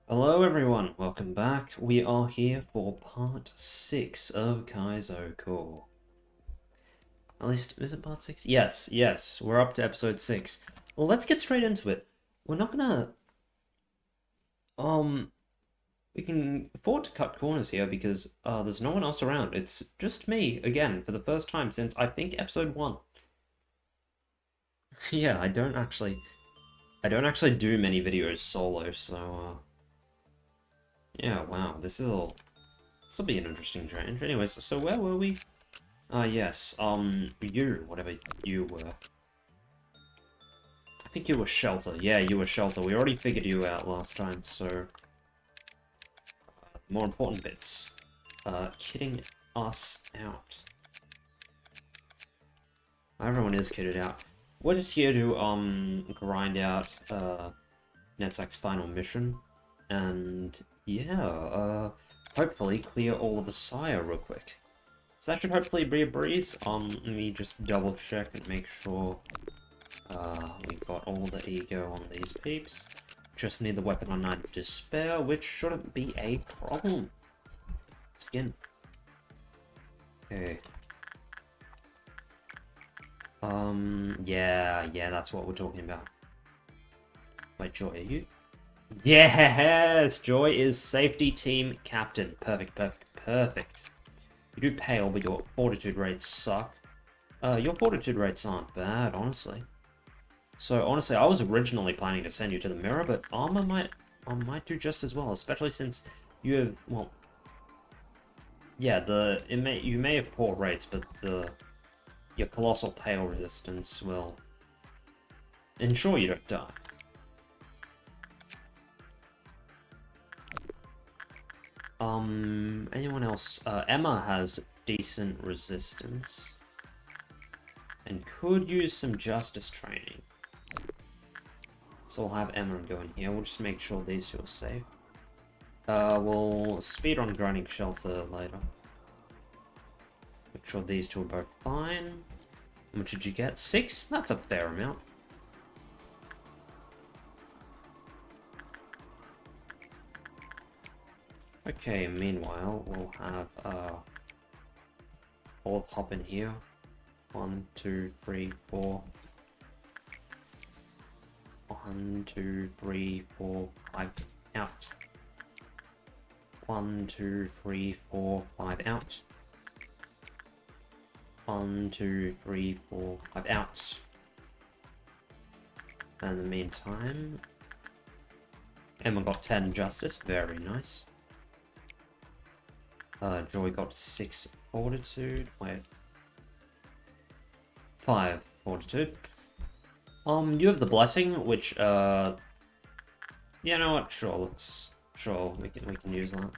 Hello everyone, welcome back. We are here for part 6 of KaizoCorp. At least, is it part 6? Yes, we're up to episode 6. Well, let's get straight into it. We're not gonna... We can afford to cut corners here because there's no one else around. It's just me, again, for the first time since, I think, episode 1. Yeah, I don't actually do many videos solo, so, yeah, wow, this'll be an interesting change. Anyways, so where were we? Yes, whatever you were. I think you were Shelter. Yeah, you were Shelter. We already figured you out last time, so... more important bits. Kitting us out. Everyone is kitted out. We're just here to, grind out, Netzak's final mission. And, yeah, hopefully clear all of Asiyah real quick. So that should hopefully be a breeze. Let me just double check and make sure we've got all the ego on these peeps. Just need the weapon on Night of Despair, which shouldn't be a problem. Let's begin. Okay. Yeah, that's what we're talking about. Wait, Joy, are you? Yes! Joy is safety team captain. Perfect. You do pale, but your fortitude rates suck. Your fortitude rates aren't bad, honestly. So, honestly, I was originally planning to send you to the mirror, but armor might do just as well, especially since you have, well... Yeah, you may have poor rates, but your colossal pale resistance will ensure you don't die. Anyone else? Emma has decent resistance. And could use some justice training. So we'll have Emma go in here. We'll just make sure these two are safe. We'll speed on grinding Shelter later. Make sure these two are both fine. How much did you get? 6? That's a fair amount. Okay, meanwhile, we'll have, all hop in here. 1, 2, 3, 4. 1, 2, 3, 4, 5, out. 1, 2, 3, 4, 5, out. 1, 2, 3, 4, 5, out. And in the meantime, Emma got 10 justice, very nice. Joy got 6 fortitude, wait. 5 fortitude. You have the blessing, which, you know what, sure, we can use that.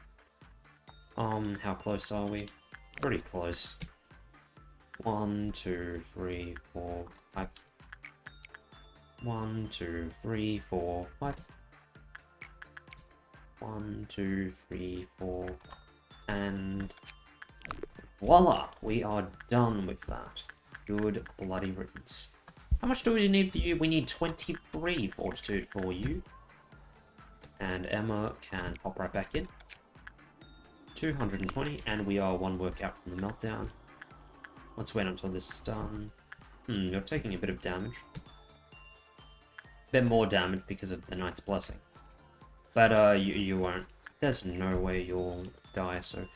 How close are we? Pretty close. 1, 2, 3, 4, 5. 1, 2, 3, 4, 5. 1, 2, 3, 4, and voila! We are done with that. Good bloody riddance. How much do we need for you? We need 23 fortitude for you. And Emma can hop right back in. 220, and we are 1 work out from the meltdown. Let's wait until this is done. You're taking a bit of damage. A bit more damage because of the Knight's Blessing. But you won't. There's no way you'll die, so...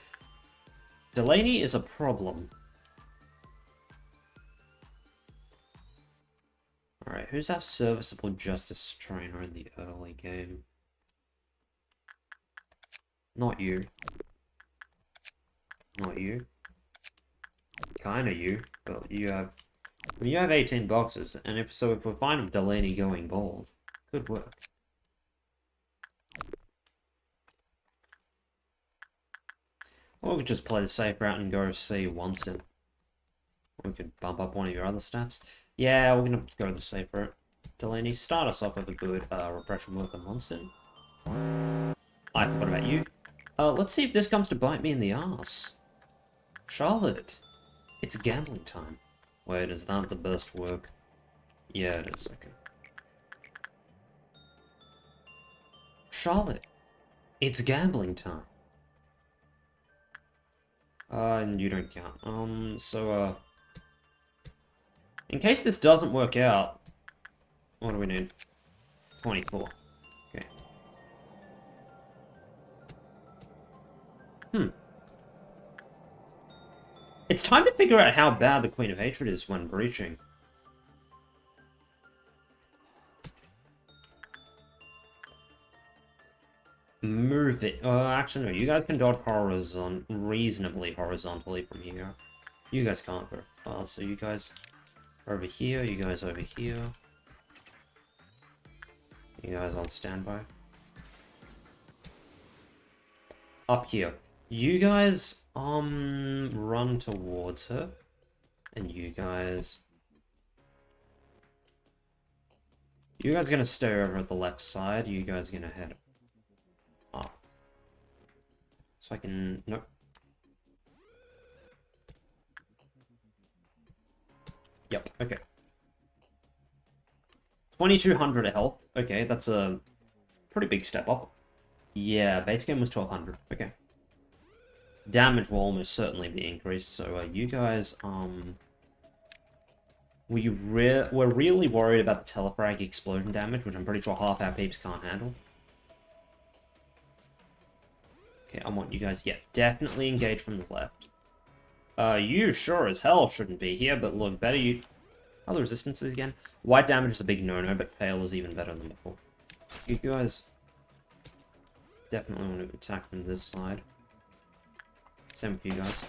Delaney is a problem. Alright, who's our serviceable justice trainer in the early game? Not you. Not you. Kinda you, but you have... I mean, you have 18 boxes, and if we find Delaney going bald, could work. Or we could just play the safe route and go see Onsen. Or we could bump up one of your other stats. Yeah, we're gonna go the safe route. Delaney, start us off with a good repression work on Onsen. I forgot about you. Let's see if this comes to bite me in the ass. Charlotte, it's gambling time. Wait, is that the best work? Yeah, it is, okay. Charlotte, It's gambling time. And you don't count. In case this doesn't work out, what do we need? 24. Okay. It's time to figure out how bad the Queen of Hatred is when breaching. Move it. Actually, no. You guys can dodge reasonably horizontally from here. You guys can't, though. So you guys over here. You guys over here. You guys on standby. Up here. You guys, run towards her. And you guys... You guys are gonna stay over at the left side. You guys are gonna head up. So I can... Nope. Yep, okay. 2200 health. Okay, that's a pretty big step up. Yeah, base game was 1200. Okay. Damage will almost certainly be increased, so you guys, we're really worried about the telefrag explosion damage, which I'm pretty sure half our peeps can't handle. Okay, I want you guys, yeah, definitely engage from the left. You sure as hell shouldn't be here, but look, better you... Oh, the resistances again. White damage is a big no-no, but pale is even better than before. You guys definitely want to attack from this side. Same with you guys.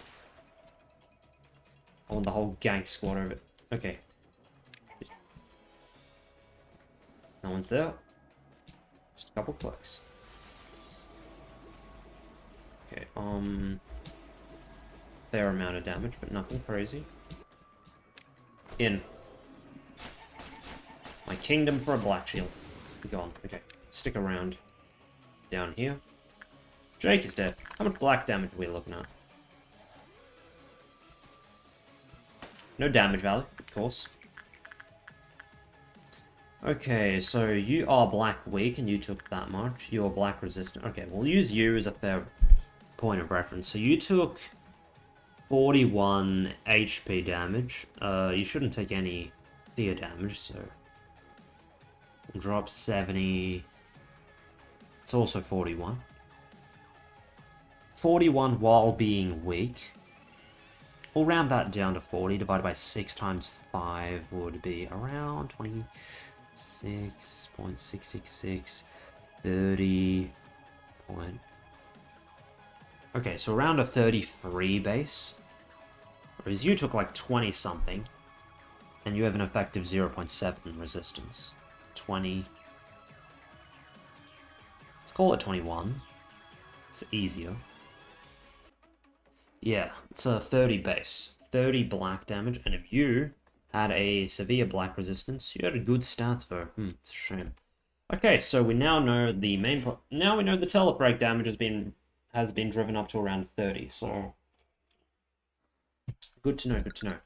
I want the whole gang squad over it. Okay. No one's there. Just a couple clicks. Okay, fair amount of damage, but nothing crazy. In. My kingdom for a black shield. Gone. Okay. Stick around. Down here. Jake is dead. How much black damage are we looking at? No damage value, of course. Okay, so you are black weak and you took that much. You are black resistant. Okay, we'll use you as a fair point of reference. So you took 41 HP damage. You shouldn't take any fear damage, so... We'll drop 70. It's also 41. 41 while being weak. We'll round that down to 40, divided by 6 times 5 would be around 26.666, 30 point... Okay, so around a 33 base. Whereas you took like 20 something, and you have an effective 0.7 resistance. 20. Let's call it 21. It's easier. Yeah, it's a 30 base. 30 black damage, and if you had a severe black resistance, you had good stats for... it's a shame. Okay, so we now know the main... Now we know the telefrag damage has been driven up to around 30, so... Good to know, good to know.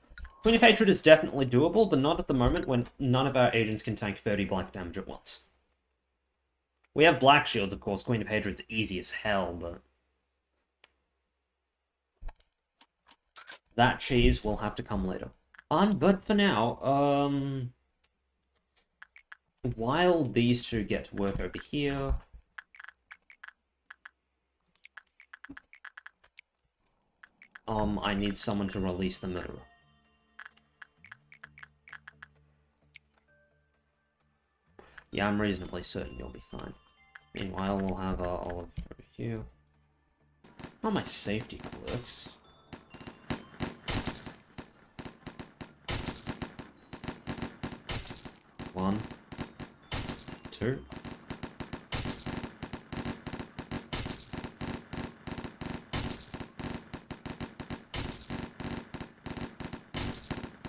Queen of Hatred is definitely doable, but not at the moment when none of our agents can tank 30 black damage at once. We have black shields, of course. Queen of Hatred's easy as hell, but... That cheese will have to come later. But for now, while these two get to work over here... I need someone to release the murderer. Yeah, I'm reasonably certain you'll be fine. Meanwhile, we'll have Olive over here. Oh, my safety clerks. One, two.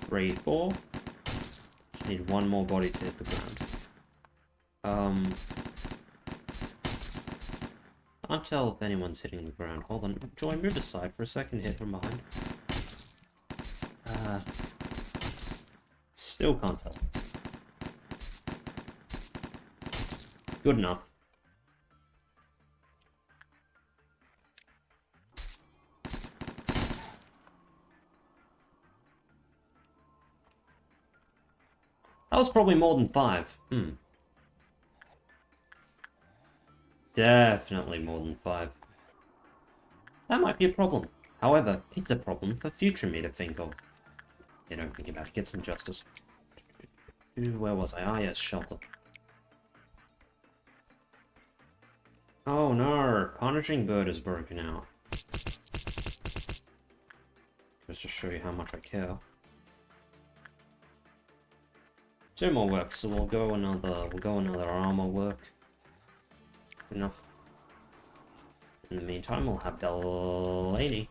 Three, four. Just need one more body to hit the ground. Can't tell if anyone's hitting the ground. Hold on. Joy, move aside for a second. Hit from behind. Still can't tell. Good enough. That was probably more than 5. Definitely more than 5. That might be a problem. However, it's a problem for future me to think of. You know, think about it. Get some justice. Where was I? Ah, yes, shelter. Oh no, Punishing Bird is broken out. Just to show you how much I care. 2 more work, so we'll go another armor work. Enough. In the meantime, we'll have Delaney.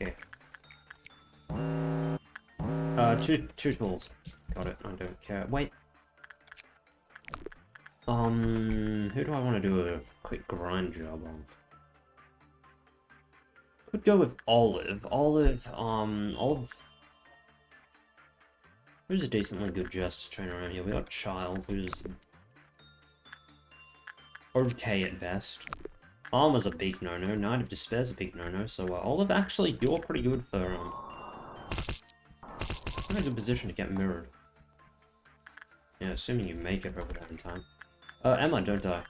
Okay. Two tools. Got it. I don't care. Wait. Who do I want to do a quick grind job on? Could go with Olive. Olive. Who's a decently good justice trainer around here? We got Child, who's okay at best. Armor's a big no-no. Knight of Despair's a big no-no. So Olive, actually, you're pretty good for in a good position to get mirrored. Yeah, assuming you make it over there in time. Emma, don't die.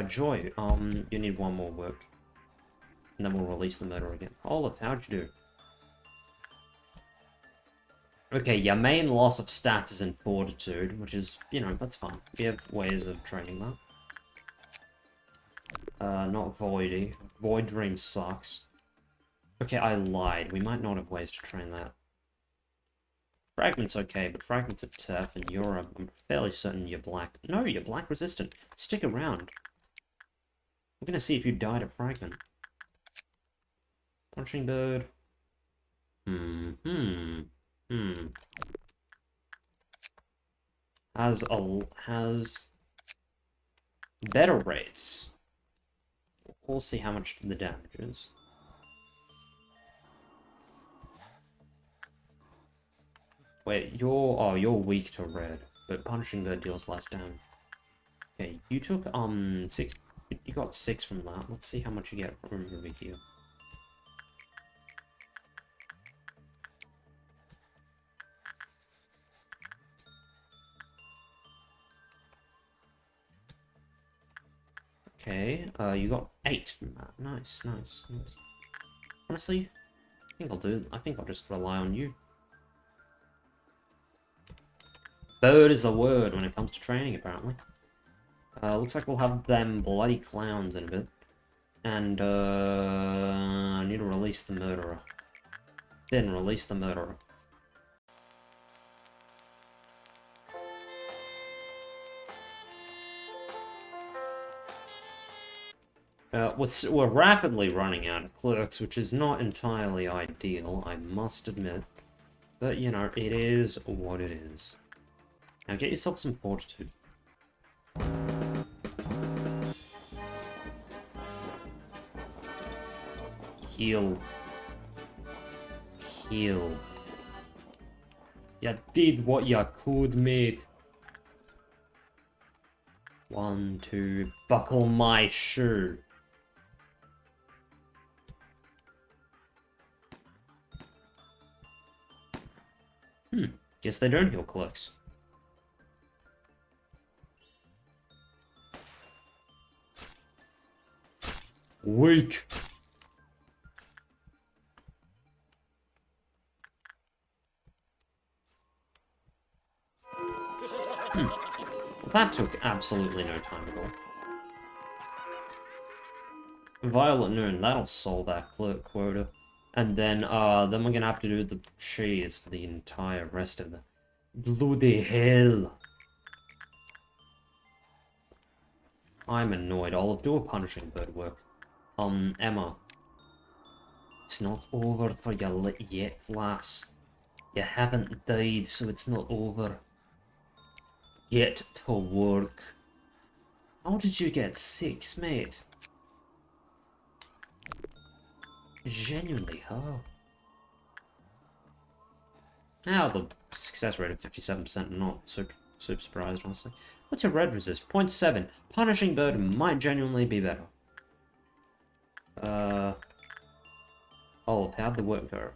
Joy, you need 1 more work. And then we'll release the murder again. Olive, how'd you do? Okay, your main loss of stats is in Fortitude, which is, you know, that's fine. We have ways of training that. Not Voidy. Void Dream sucks. Okay, I lied. We might not have ways to train that. Fragment's okay, but Fragment's a turf, and I'm fairly certain you're black. No, you're black resistant. Stick around. We're gonna see if you die to Fragment. Punching Bird. Has better rates. We'll see how much the damage is. Wait, you're weak to red, but Punishing Bird deals less damage. Okay, you took 6. You got 6 from that. Let's see how much you get from over here. Okay, you got 8 from that. Nice, nice, nice. Honestly, I think I'll just rely on you. Bird is the word when it comes to training, apparently. Looks like we'll have them bloody clowns in a bit. And, I need to release the murderer. Then release the murderer. We're rapidly running out of clerks, which is not entirely ideal, I must admit. But, you know, it is what it is. Now get yourself some fortitude. Heal. Heal. You did what you could, mate. 1, 2, buckle my shoe. Guess they don't heal clerks. Weak. Well, that took absolutely no time at all. Violet Noon, that'll solve our clerk quota. And then we're gonna have to do the cheese for the entire rest of the... Bloody hell. I'm annoyed. I'll do a Punishing Bird work. Emma. It's not over for you yet, lass. You haven't died, so it's not over. Get to work. How did you get 6, mate? Genuinely, how? Now the success rate of 57%, not super surprised, honestly. What's your red resist? 0.7. Punishing Bird might genuinely be better. Olive, how'd the work go?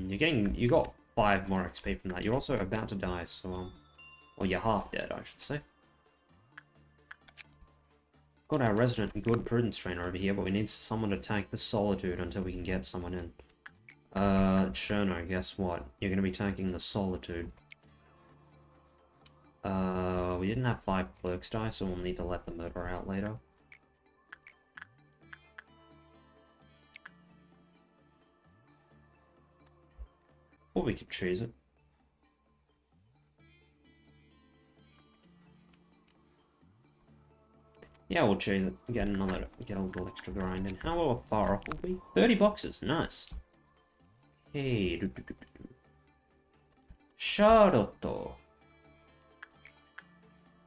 You got 5 more XP from that. You're also about to die, so, or you're half dead, I should say. Got our resident good prudence trainer over here, but we need someone to tank the solitude until we can get someone in. Cherno, guess what? You're gonna be tanking the solitude. We didn't have 5 clerks die, so we'll need to let the murderer out later. Or we could choose it. Yeah, we'll choose it. Get a little extra grind in. How far off will we? 30 boxes, nice. Hey, Sharoto.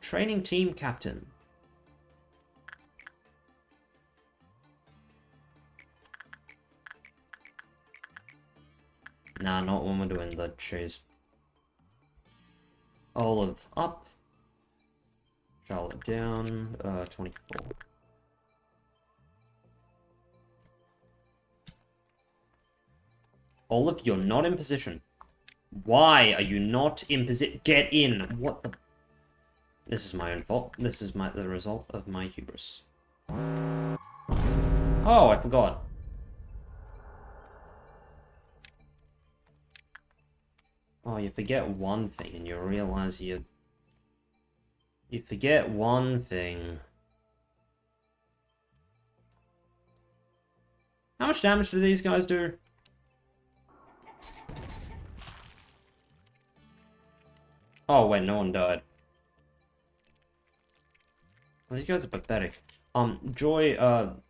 Training team captain. Nah, not when we're doing the chase. Olive up. Charlotte down. 24. Olive, you're not in position. Why are you not in position? Get in! What the... This is my own fault. This is the result of my hubris. Oh, I forgot. Oh, you forget one thing and you realize you forget one thing. How much damage do these guys do? Oh, wait, no one died. Well, these guys are pathetic. Joy and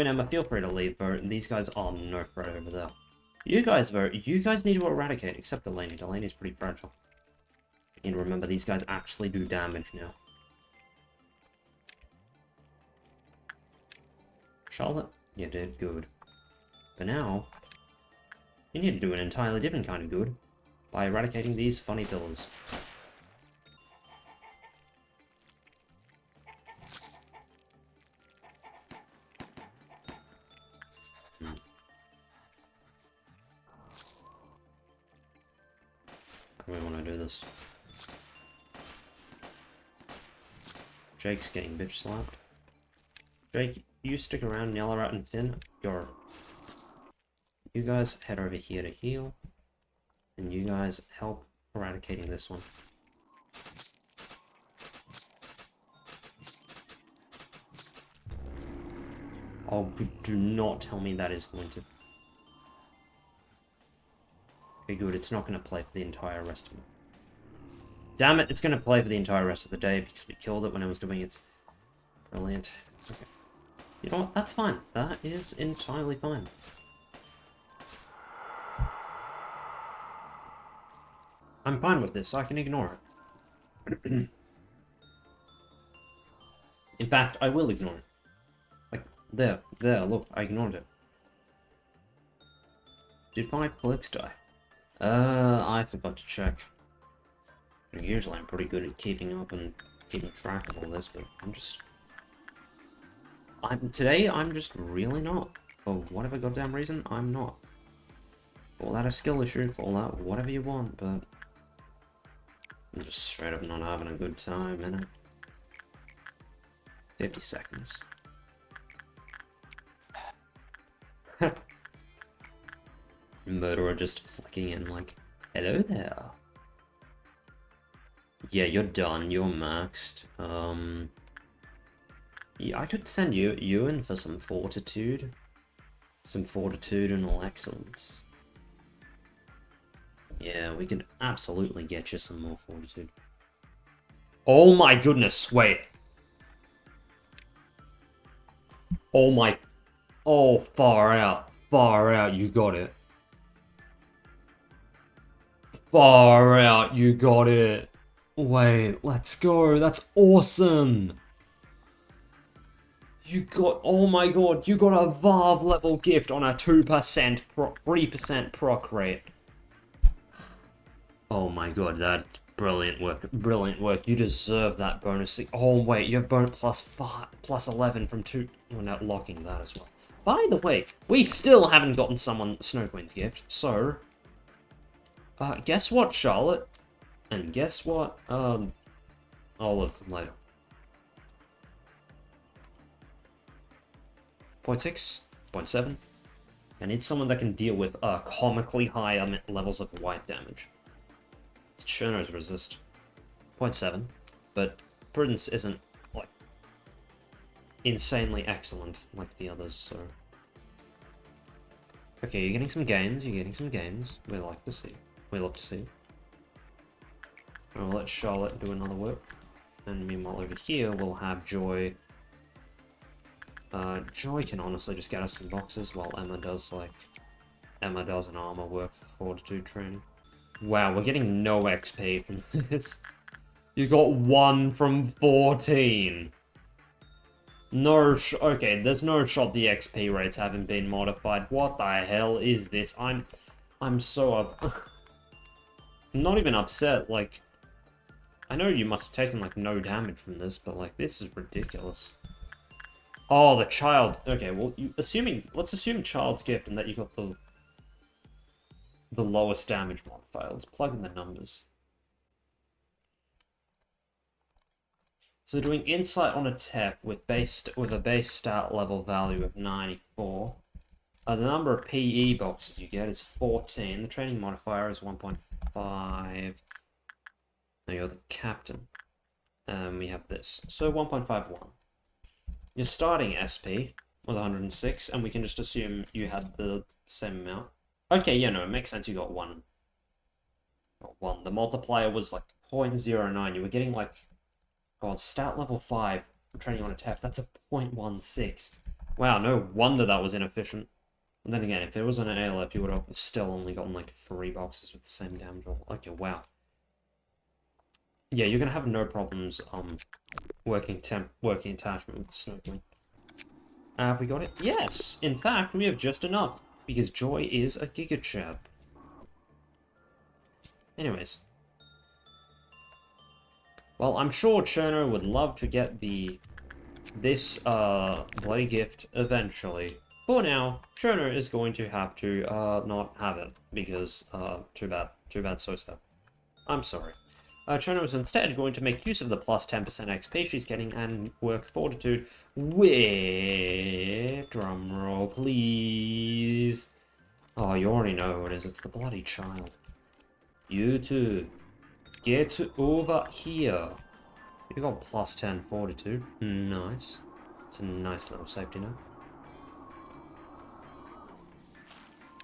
Emma, feel free to leave, but these guys are no threat over there. You guys need to eradicate, except Delaney. Delaney's pretty fragile. You need to remember, these guys actually do damage now. Charlotte, you did good. But now, you need to do an entirely different kind of good by eradicating these funny pillars. How do we want to do this? Jake's getting bitch slapped. Jake, you stick around, yell out and Finn. You guys head over here to heal. And you guys help eradicating this one. Oh, do not tell me that is going to... Okay, good. It's not going to play for the entire rest of it. Damn it, it's going to play for the entire rest of the day because we killed it when it was doing its... Brilliant. Okay. You know what? That's fine. That is entirely fine. I'm fine with this. I can ignore it. In fact, I will ignore it. Like, there, look, I ignored it. Did 5 clerks die? I forgot to check. Usually I'm pretty good at keeping up and keeping track of all this, but today I'm just really not. For whatever goddamn reason, I'm not. Call that a skill issue, call that whatever you want, but I'm just straight up not having a good time, innit? 50 seconds. Murderer just flicking in like, hello there. Yeah, you're done, you're maxed. Yeah, I could send you in for some fortitude. Some fortitudinal excellence. Yeah, we could absolutely get you some more fortitude. Oh my goodness, wait. Oh my... Oh, far out, you got it. Far out, you got it. Wait, let's go, that's awesome. You got, oh my god, you got a Valve level gift on a 2%, 3% proc rate. Oh my god, that's brilliant work, brilliant work. You deserve that bonus. Oh wait, you have bonus plus 11 from 2. We're not locking that as well. By the way, we still haven't gotten someone Snow Queen's gift, so... guess what, Charlotte? And guess what, Olive later. 0.6, 0.7. I need someone that can deal with comically high levels of white damage. It's Cherno's resist. 0.7, but Prudence isn't, like, insanely excellent like the others, so... Okay, you're getting some gains, We like to see. We love to see. I'll let Charlotte do another work. And meanwhile over here, we'll have Joy. Joy can honestly just get us some boxes while Emma does an armor work for Fortitude training. Wow, we're getting no XP from this. You got 1 from 14. No, okay, there's no shot the XP rates haven't been modified. What the hell is this? I'm so I'm not even upset, like... I know you must have taken, like, no damage from this, but, like, this is ridiculous. Oh, the child. Okay, well, let's assume child's gift and that you got the lowest damage modifier. Let's plug in the numbers. So doing insight on a TEF with a base stat level value of 94. The number of PE boxes you get is 14. The training modifier is 1.5. Now you're the captain. We have this. So 1.51. Your starting SP was 106, and we can just assume you had the same amount. Okay, yeah, no, it makes sense you got 1. Got 1. The multiplier was like 0.09. You were getting like... God, stat level 5 training on a TEF. That's a 0.16. Wow, no wonder that was inefficient. And then again, if it was on an ALF, you would have still only gotten like 3 boxes with the same damage roll. Okay, wow. Yeah, you're gonna have no problems working attachment with Snow Queen. Have we got it? Yes! In fact, we have just enough, because Joy is a Giga Chap. Anyways. Well, I'm sure Cherno would love to get this bloody gift eventually. For now, Cherno is going to have to not have it, because too bad, so sad. I'm sorry. Cherno is instead going to make use of the plus 10% XP she's getting and work Fortitude with... Drumroll, please. Oh, you already know who it is. It's the bloody child. You two. Get over here. You got plus 10 Fortitude. Nice. It's a nice little safety net.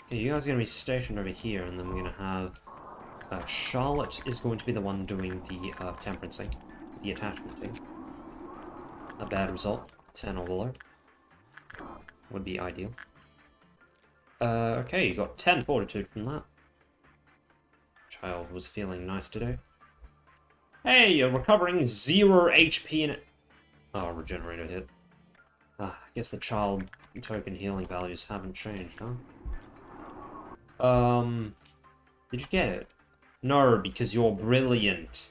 Okay, you guys are going to be stationed over here, and then we're going to have... Charlotte is going to be the one doing the temperancing, the attachment thing. A bad result, 10 or below. Would be ideal. Okay, you got 10 Fortitude from that. Child was feeling nice today. Hey, you're recovering 0 HP in it. Oh, regenerator hit. I guess the child token healing values haven't changed, huh? Did you get it? No, because you're brilliant.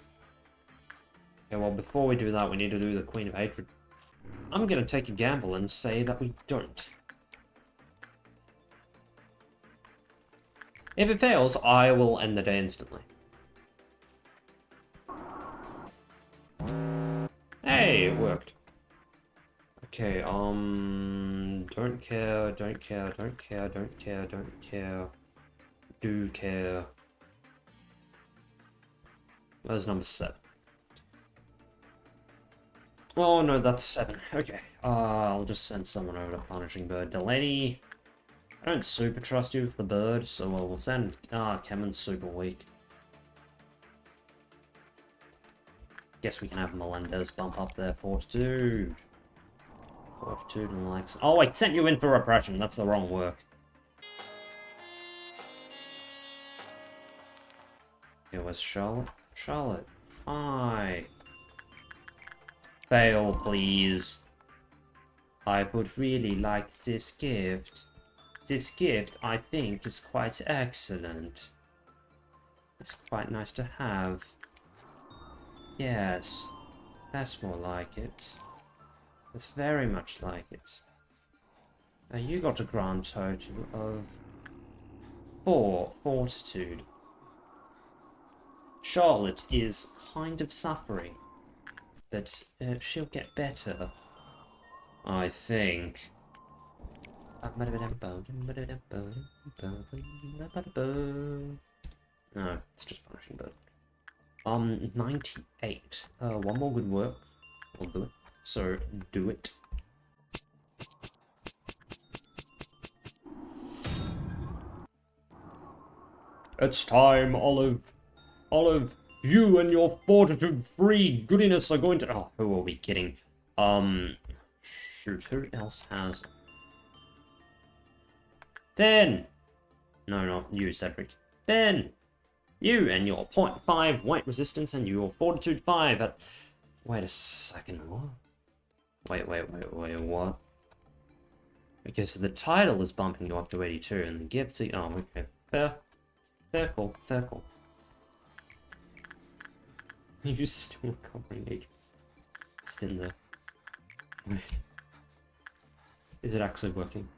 Okay, well, before we do that, we need to do the Queen of Hatred. I'm gonna take a gamble and say that we don't. If it fails, I will end the day instantly. Hey, it worked. Okay, don't care, don't care, don't care, don't care, don't care. Do care. Where's number 7? Oh no, that's 7. Okay. I'll just send someone over to Punishing Bird. Delaney, I don't super trust you with the bird, so we'll send... Kemen's super weak. Guess we can have Melendez bump up their Fortitude. Fortitude and Lex. Oh, I sent you in for Repression. That's the wrong work. Here was Charlotte. Charlotte. Hi. Fail, please. I would really like this gift. This gift, I think, is quite excellent. It's quite nice to have. Yes. That's more like it. It's very much like it. You got a grand total of 4 fortitude. Charlotte is kind of suffering, but she'll get better, I think. No, it's just punishing, but 98. One more good work. We'll do it. So do it. It's time, Olive. Olive, you and your fortitude-free goodiness are going to... Oh, who are we kidding? Shoot, who else has... Then! No, not you, Cedric. Then! You and your 0.5 weight resistance and your fortitude 5 at... Wait a second, what? Wait, what? Okay, so the title is bumping you up to 82, and the gift... Oh, okay. Fair. Fair call, fair call. Are you still recovering age? It's in there. Wait. Is it actually working?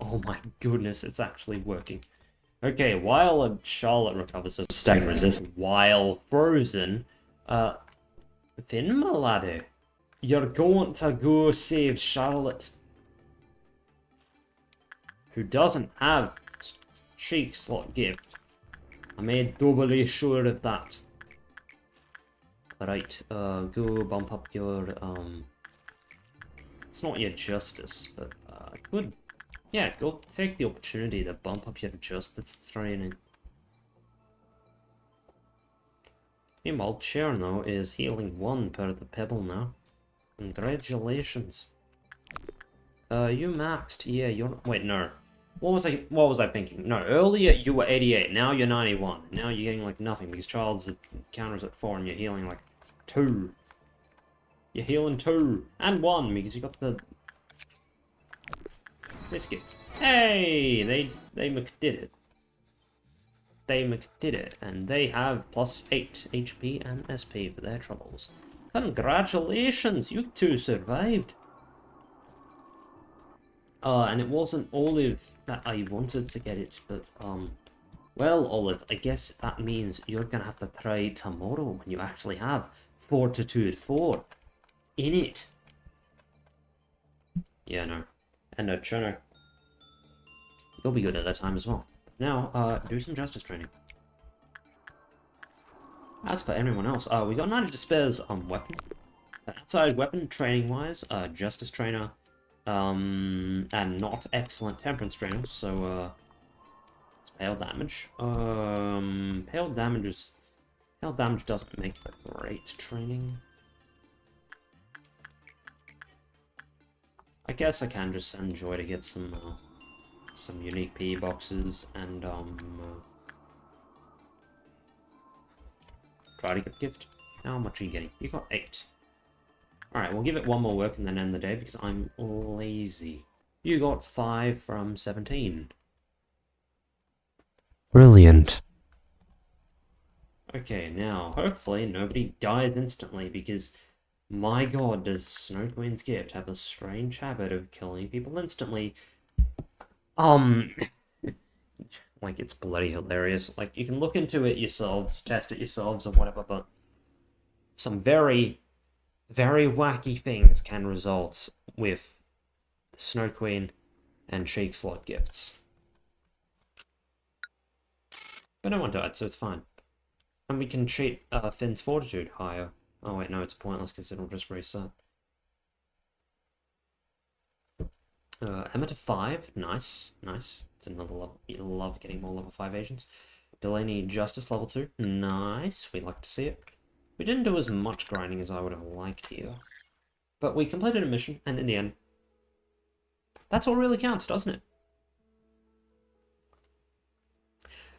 Oh my goodness, it's actually working. Okay, while Charlotte recovers her stag resist, while frozen, Finn, my laddie, you're going to go save Charlotte, who doesn't have Cheek Slot gift. I made doubly sure of that. Right, go bump up your, it's not your justice, but, good. Yeah, go take the opportunity to bump up your justice training. Meanwhile, Cherno is healing 1 per the pebble now. Congratulations. You maxed, yeah, you're, wait, no. What was I thinking? No, earlier you were 88, now you're 91. Now you're getting like nothing because Child's counters at 4 and you're healing like 2. You're healing 2 and 1 because you got the biscuit. Hey, they did it. They did it, and they have +8 HP and SP for their troubles. Congratulations, you two survived. And it wasn't Olive that I wanted to get it, but, well, Olive, I guess that means you're gonna have to try tomorrow when you actually have Fortitude 4 in it. Yeah, no. And no, Cherno, you'll be good at that time as well. Now, do some justice training. As for everyone else, we got Knight of Despair's weapon. Outside weapon, training-wise, Justice Trainer, and not excellent Temperance Trainer, so, it's Pale Damage. Pale Damage doesn't make for great training. I guess I can just send Joy to get some unique PE boxes and, try to get the gift. How much are you getting? You got 8. Alright, we'll give it one more work and then end the day because I'm lazy. You got 5 from 17. Brilliant. Okay, now, hopefully nobody dies instantly because, my god, does Snow Queen's gift have a strange habit of killing people instantly. Like, it's bloody hilarious. Like, you can look into it yourselves, test it yourselves or whatever, but some very, very wacky things can result with Snow Queen and Cheek Slot gifts. But no one died, so it's fine. And we can cheat Finn's Fortitude higher. Oh wait, no, it's pointless because it'll just reset. Emma to 5, nice, nice. It's another level. You love getting more level 5 agents. Delaney Justice level 2, nice. We like to see it. We didn't do as much grinding as I would have liked here, but we completed a mission, and in the end, that's all really counts, doesn't it?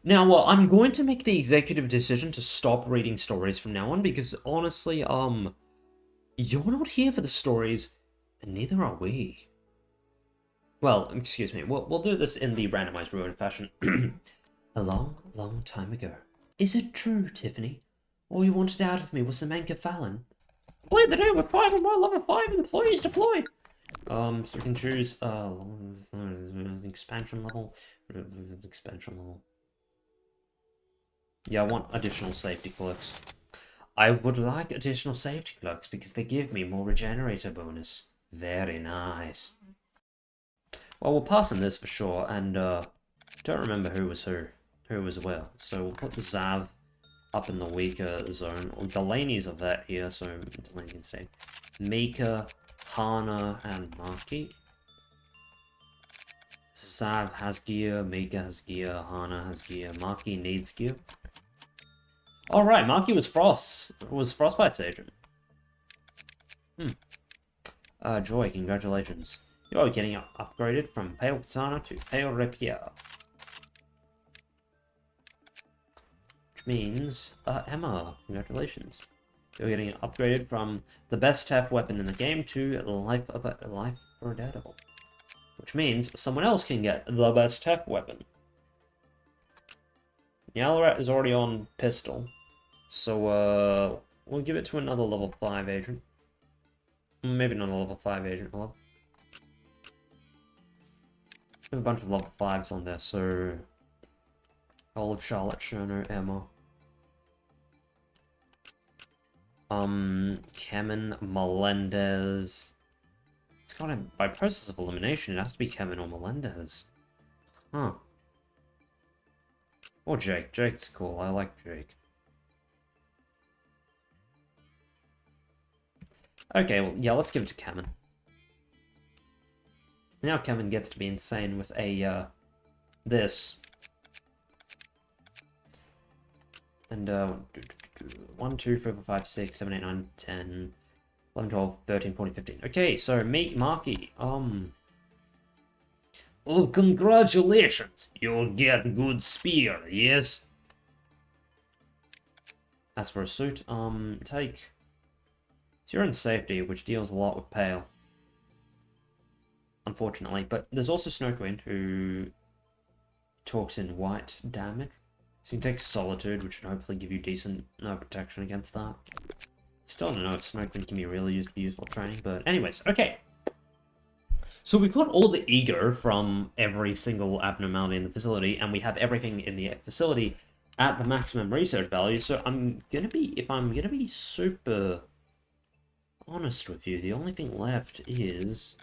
Now, well, I'm going to make the executive decision to stop reading stories from now on, because honestly, you're not here for the stories, and neither are we. Well, excuse me, we'll do this in the randomized ruin fashion. A long, long time ago. Is it true, Tiffany? All you wanted out of me was Samantha Fallon? Played the day with 5 of my level 5 employees deployed. So we can choose expansion level. Expansion level. Yeah, I want additional safety cloaks. I would like additional safety cloaks because they give me more regenerator bonus. Very nice. Well, we'll pass on this for sure, and don't remember who was where. So we'll put the Zav up in the weaker zone. Well, Delaney's a vet here, so Delaney can stay. Mika, Hana, and Maki. Zav has gear, Mika has gear, Hana has gear, Maki needs gear. Alright, Maki was Frostbite's agent. Joy, congratulations. You're getting upgraded from Pale Katana to Pale Rapier. Which means, Emma, congratulations. You're getting upgraded from the best tech weapon in the game to Life for a Daredevil. Which means someone else can get the best tech weapon. Yalarat is already on pistol. So, we'll give it to another level 5 agent. Maybe not a level 5 agent, hello. We have a bunch of level 5s on there, so... Olive, Charlotte, Sherno, Emma. Kemen, Melendez. It's got him by process of elimination, it has to be Kemen or Melendez. Huh. Or Jake. Jake's cool, I like Jake. Okay, well, yeah, let's give it to Kemen. Now Kemen gets to be insane with a, this. And, 1, 2, 3, 4, 5, 6, 7, 8, 9, 10, 11, 12, 13, 14, 15. Okay, so meet Maki. Oh, congratulations! You'll get good spear, yes? As for a suit, take... You're in safety, which deals a lot with Pale. Unfortunately, but there's also Snow Queen, who talks in white damage. So you can take Solitude, which should hopefully give you decent protection against that. Still don't know if Snow Queen can be really used for useful training, but anyways, okay. So we've got all the ego from every single abnormality in the facility, and we have everything in the facility at the maximum research value, so if I'm gonna be super honest with you, the only thing left is...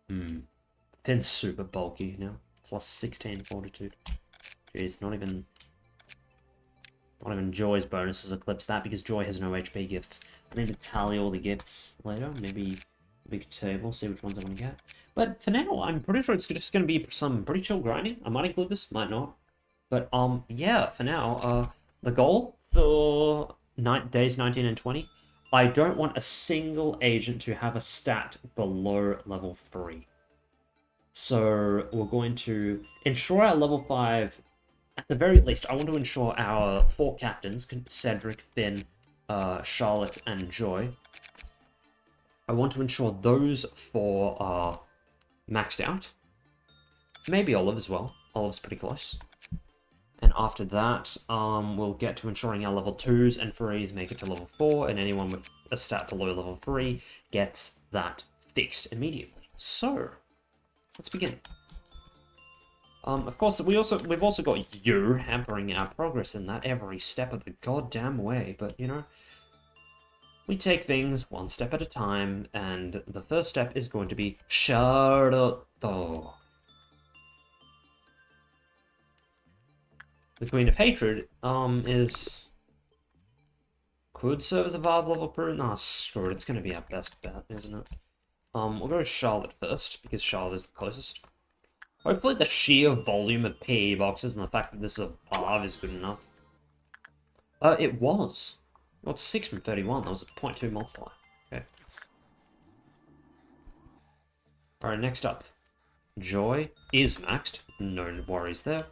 Finn's super bulky now. Plus 16 fortitude. Jeez, not even Joy's bonuses eclipse that because Joy has no HP gifts. I need to tally all the gifts later. Maybe a big table, see which ones I want to get. But for now, I'm pretty sure it's just going to be some pretty chill grinding. I might include this, might not. But yeah, for now, the goal for days 19 and 20, I don't want a single agent to have a stat below level 3. So we're going to ensure our level 5, at the very least, I want to ensure our 4 captains, Cedric, Finn, Charlotte, and Joy. I want to ensure those 4 are maxed out. Maybe Olive as well. Olive's pretty close. And after that, we'll get to ensuring our level 2s and 3s make it to level 4, and anyone with a stat below level 3 gets that fixed immediately. So... let's begin. Of course, we've also got you hampering our progress in that every step of the goddamn way, but, you know, we take things one step at a time, and the first step is going to be Charlotte. The Queen of Hatred, could serve as a vibe level per... Nah, screw it, it's gonna be our best bet, isn't it? We'll go with Charlotte first, because Charlotte is the closest. Hopefully the sheer volume of PE boxes and the fact that this is a Barb is good enough. It was. Well, it's 6 from 31, that was a 0.2 multiplier. Okay. Alright, next up. Joy is maxed, no worries there.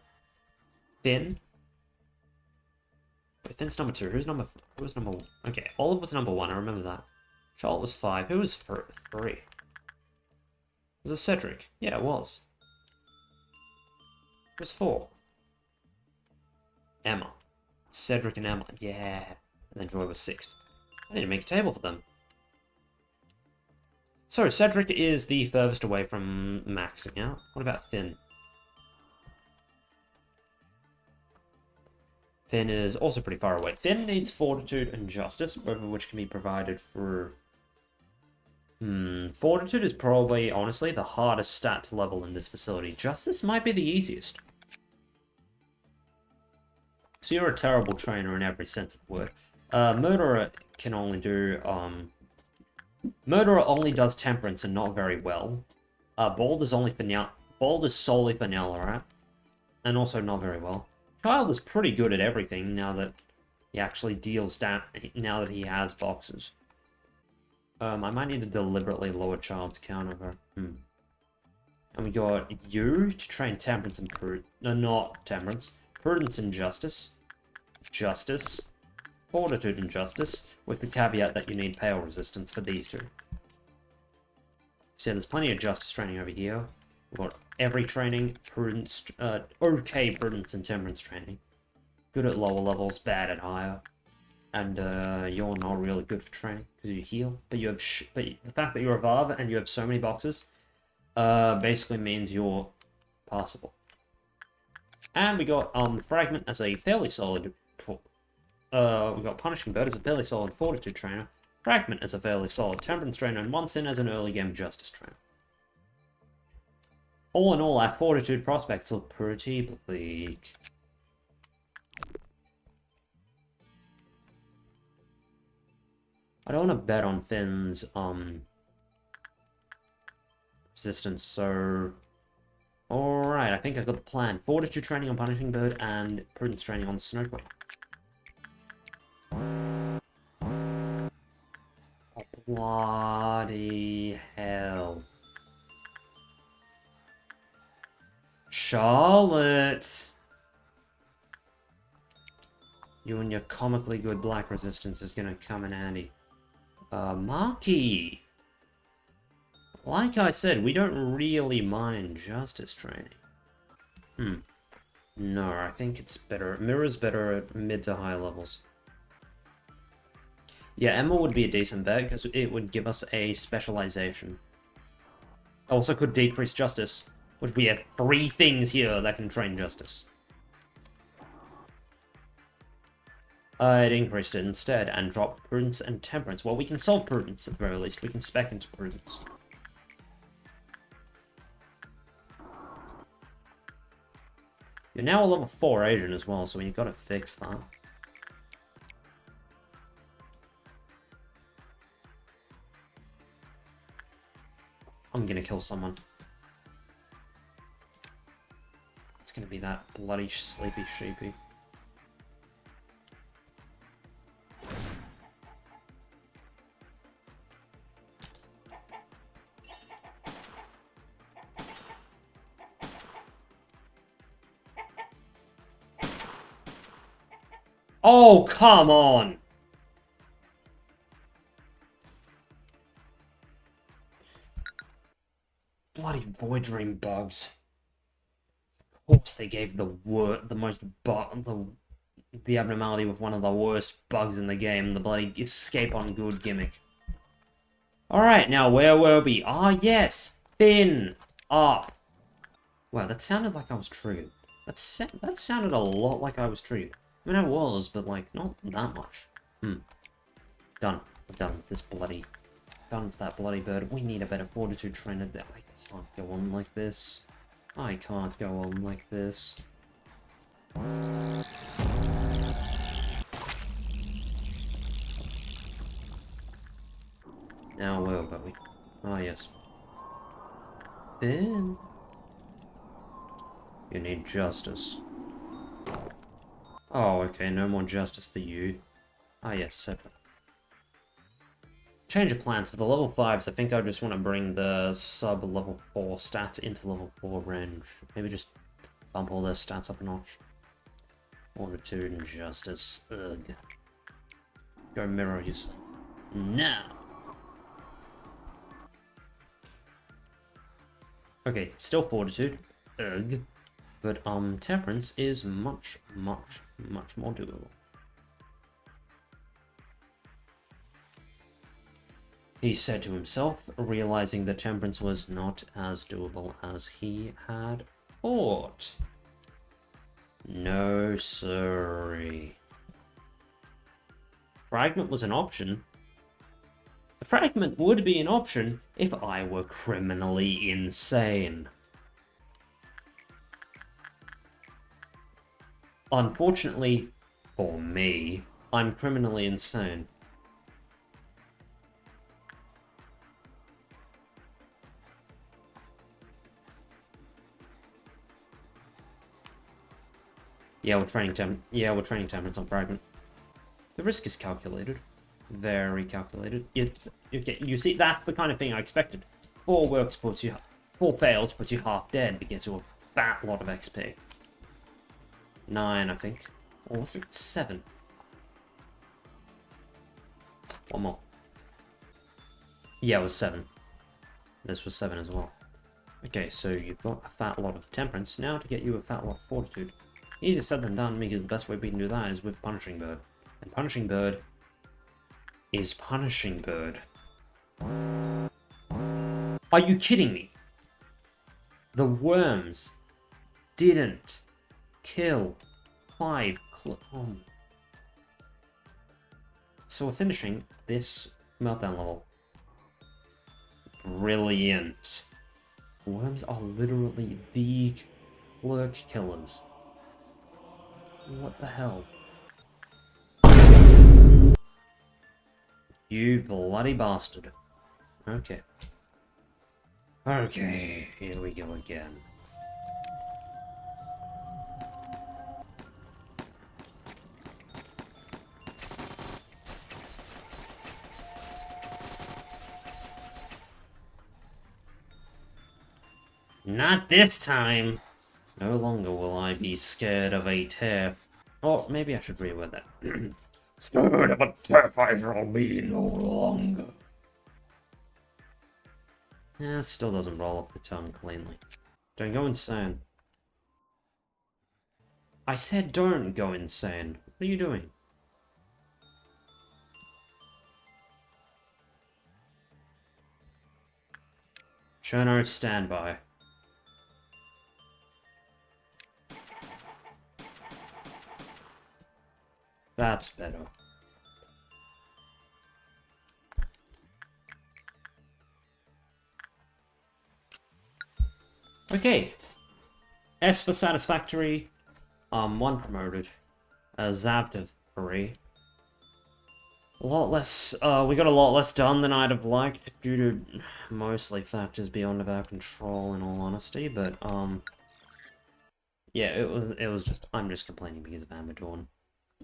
Finn. Wait, Finn's number 2, who was number 1? Okay, Olive was number 1, I remember that. Charlotte was 5, who was 3? Was it Cedric? Yeah, it was. It was 4. Emma. Cedric and Emma. Yeah. And then Joy was 6. I need to make a table for them. So, Cedric is the furthest away from maxing out. What about Finn? Finn is also pretty far away. Finn needs Fortitude and Justice, both of which can be provided through... Fortitude is probably, honestly, the hardest stat to level in this facility. Justice might be the easiest. So you're a terrible trainer in every sense of the word. Murderer can only do... Murderer only does Temperance and not very well. Bald is only for Bald is solely for Nallarat, and also not very well. Child is pretty good at everything now that he actually deals down. Now that he has boxes. I might need to deliberately lower Child's counter. And we got you to train Temperance and Prudence. No, not Temperance. Prudence and Justice. Justice. Fortitude and Justice, with the caveat that you need Pale Resistance for these two. So there's plenty of Justice training over here. We've got every training, Prudence, okay Prudence and Temperance training. Good at lower levels, bad at higher. And you're not really good for training, because you heal. But you have but the fact that you're a Varv and you have so many boxes, basically means you're passable. And we got Fragment as a fairly solid... we got Punishing Bird as a fairly solid Fortitude trainer, Fragment as a fairly solid Temperance trainer, and Onsin as an early game Justice trainer. All in all, our Fortitude prospects look pretty bleak. I don't want to bet on Finn's resistance, so... Alright, I think I've got the plan. Fortitude training on Punishing Bird and Prudence training on Snow Queen. Oh, bloody hell. Charlotte! You and your comically good black resistance is gonna come in handy. Marky! Like I said, we don't really mind Justice training. No, I think it's better. Mirror's better at mid to high levels. Yeah, Emma would be a decent bet, because it would give us a specialization. Also could decrease Justice, which we have 3 things here that can train Justice. It increased it instead, and dropped Prudence and Temperance. Well, we can solve Prudence, at the very least. We can spec into Prudence. You're now a level 4 agent as well, so you've got to fix that. I'm gonna kill someone. It's gonna be that bloody sleepy sheepy. Oh, come on! Bloody Void Dream bugs. Of course they gave the abnormality with one of the worst bugs in the game, the bloody escape on good gimmick. Alright, now where were we? Ah, yes! Finn! Up! Wow, that sounded like I was triggered. That sounded a lot like I was triggered. I mean, I was, but, like, not that much. Done. I'm done with this bloody... Done with that bloody bird. We need a better Fortitude trainer. I can't go on like this. I can't go on like this. Now, where were we? Ah, yes. Finn. You need Justice. Oh, okay, no more Justice for you. Ah, yes, Cedric. Change of plans. For the level 5s, I think I just want to bring the sub-level 4 stats into level 4 range. Maybe just bump all their stats up a notch. Fortitude and Justice. Ugh. Go mirror yourself. Now! Okay, still Fortitude. Ugh. But, Temperance is much, much, much more doable. he said to himself, realizing that temperance was not as doable as he had thought. No, sorry. Fragment was an option. A fragment would be an option if I were criminally insane. Unfortunately, for me, I'm criminally insane. Yeah, we're training temperance on fragment. The risk is calculated. Very calculated. You see, that's the kind of thing I expected. 4 fails puts you half dead, but gets you a fat lot of XP. 9, I think. Or was it 7? One more. Yeah, it was 7. This was 7 as well. Okay, so you've got a fat lot of temperance. Now to get you a fat lot of fortitude. Easier said than done, because the best way we can do that is with Punishing Bird. And Punishing Bird is Punishing Bird. Are you kidding me? The worms didn't kill 5 So we're finishing this meltdown level. Brilliant. Worms are literally the clerk killers. What the hell? You bloody bastard. Okay. Okay, here we go again. Not this time! No longer will I be scared of a tear. Or maybe I should reword that. Scared of a tear I shall be no longer. Yeah, still doesn't roll off the tongue cleanly. Don't go insane. I said don't go insane. What are you doing? Cherno, stand by. That's better. Okay. S for satisfactory. 1 promoted. Zav 3. A lot less, we got a lot less done than I'd have liked due to mostly factors beyond our control, in all honesty, but, yeah, it was just, I'm just complaining because of Amadorn.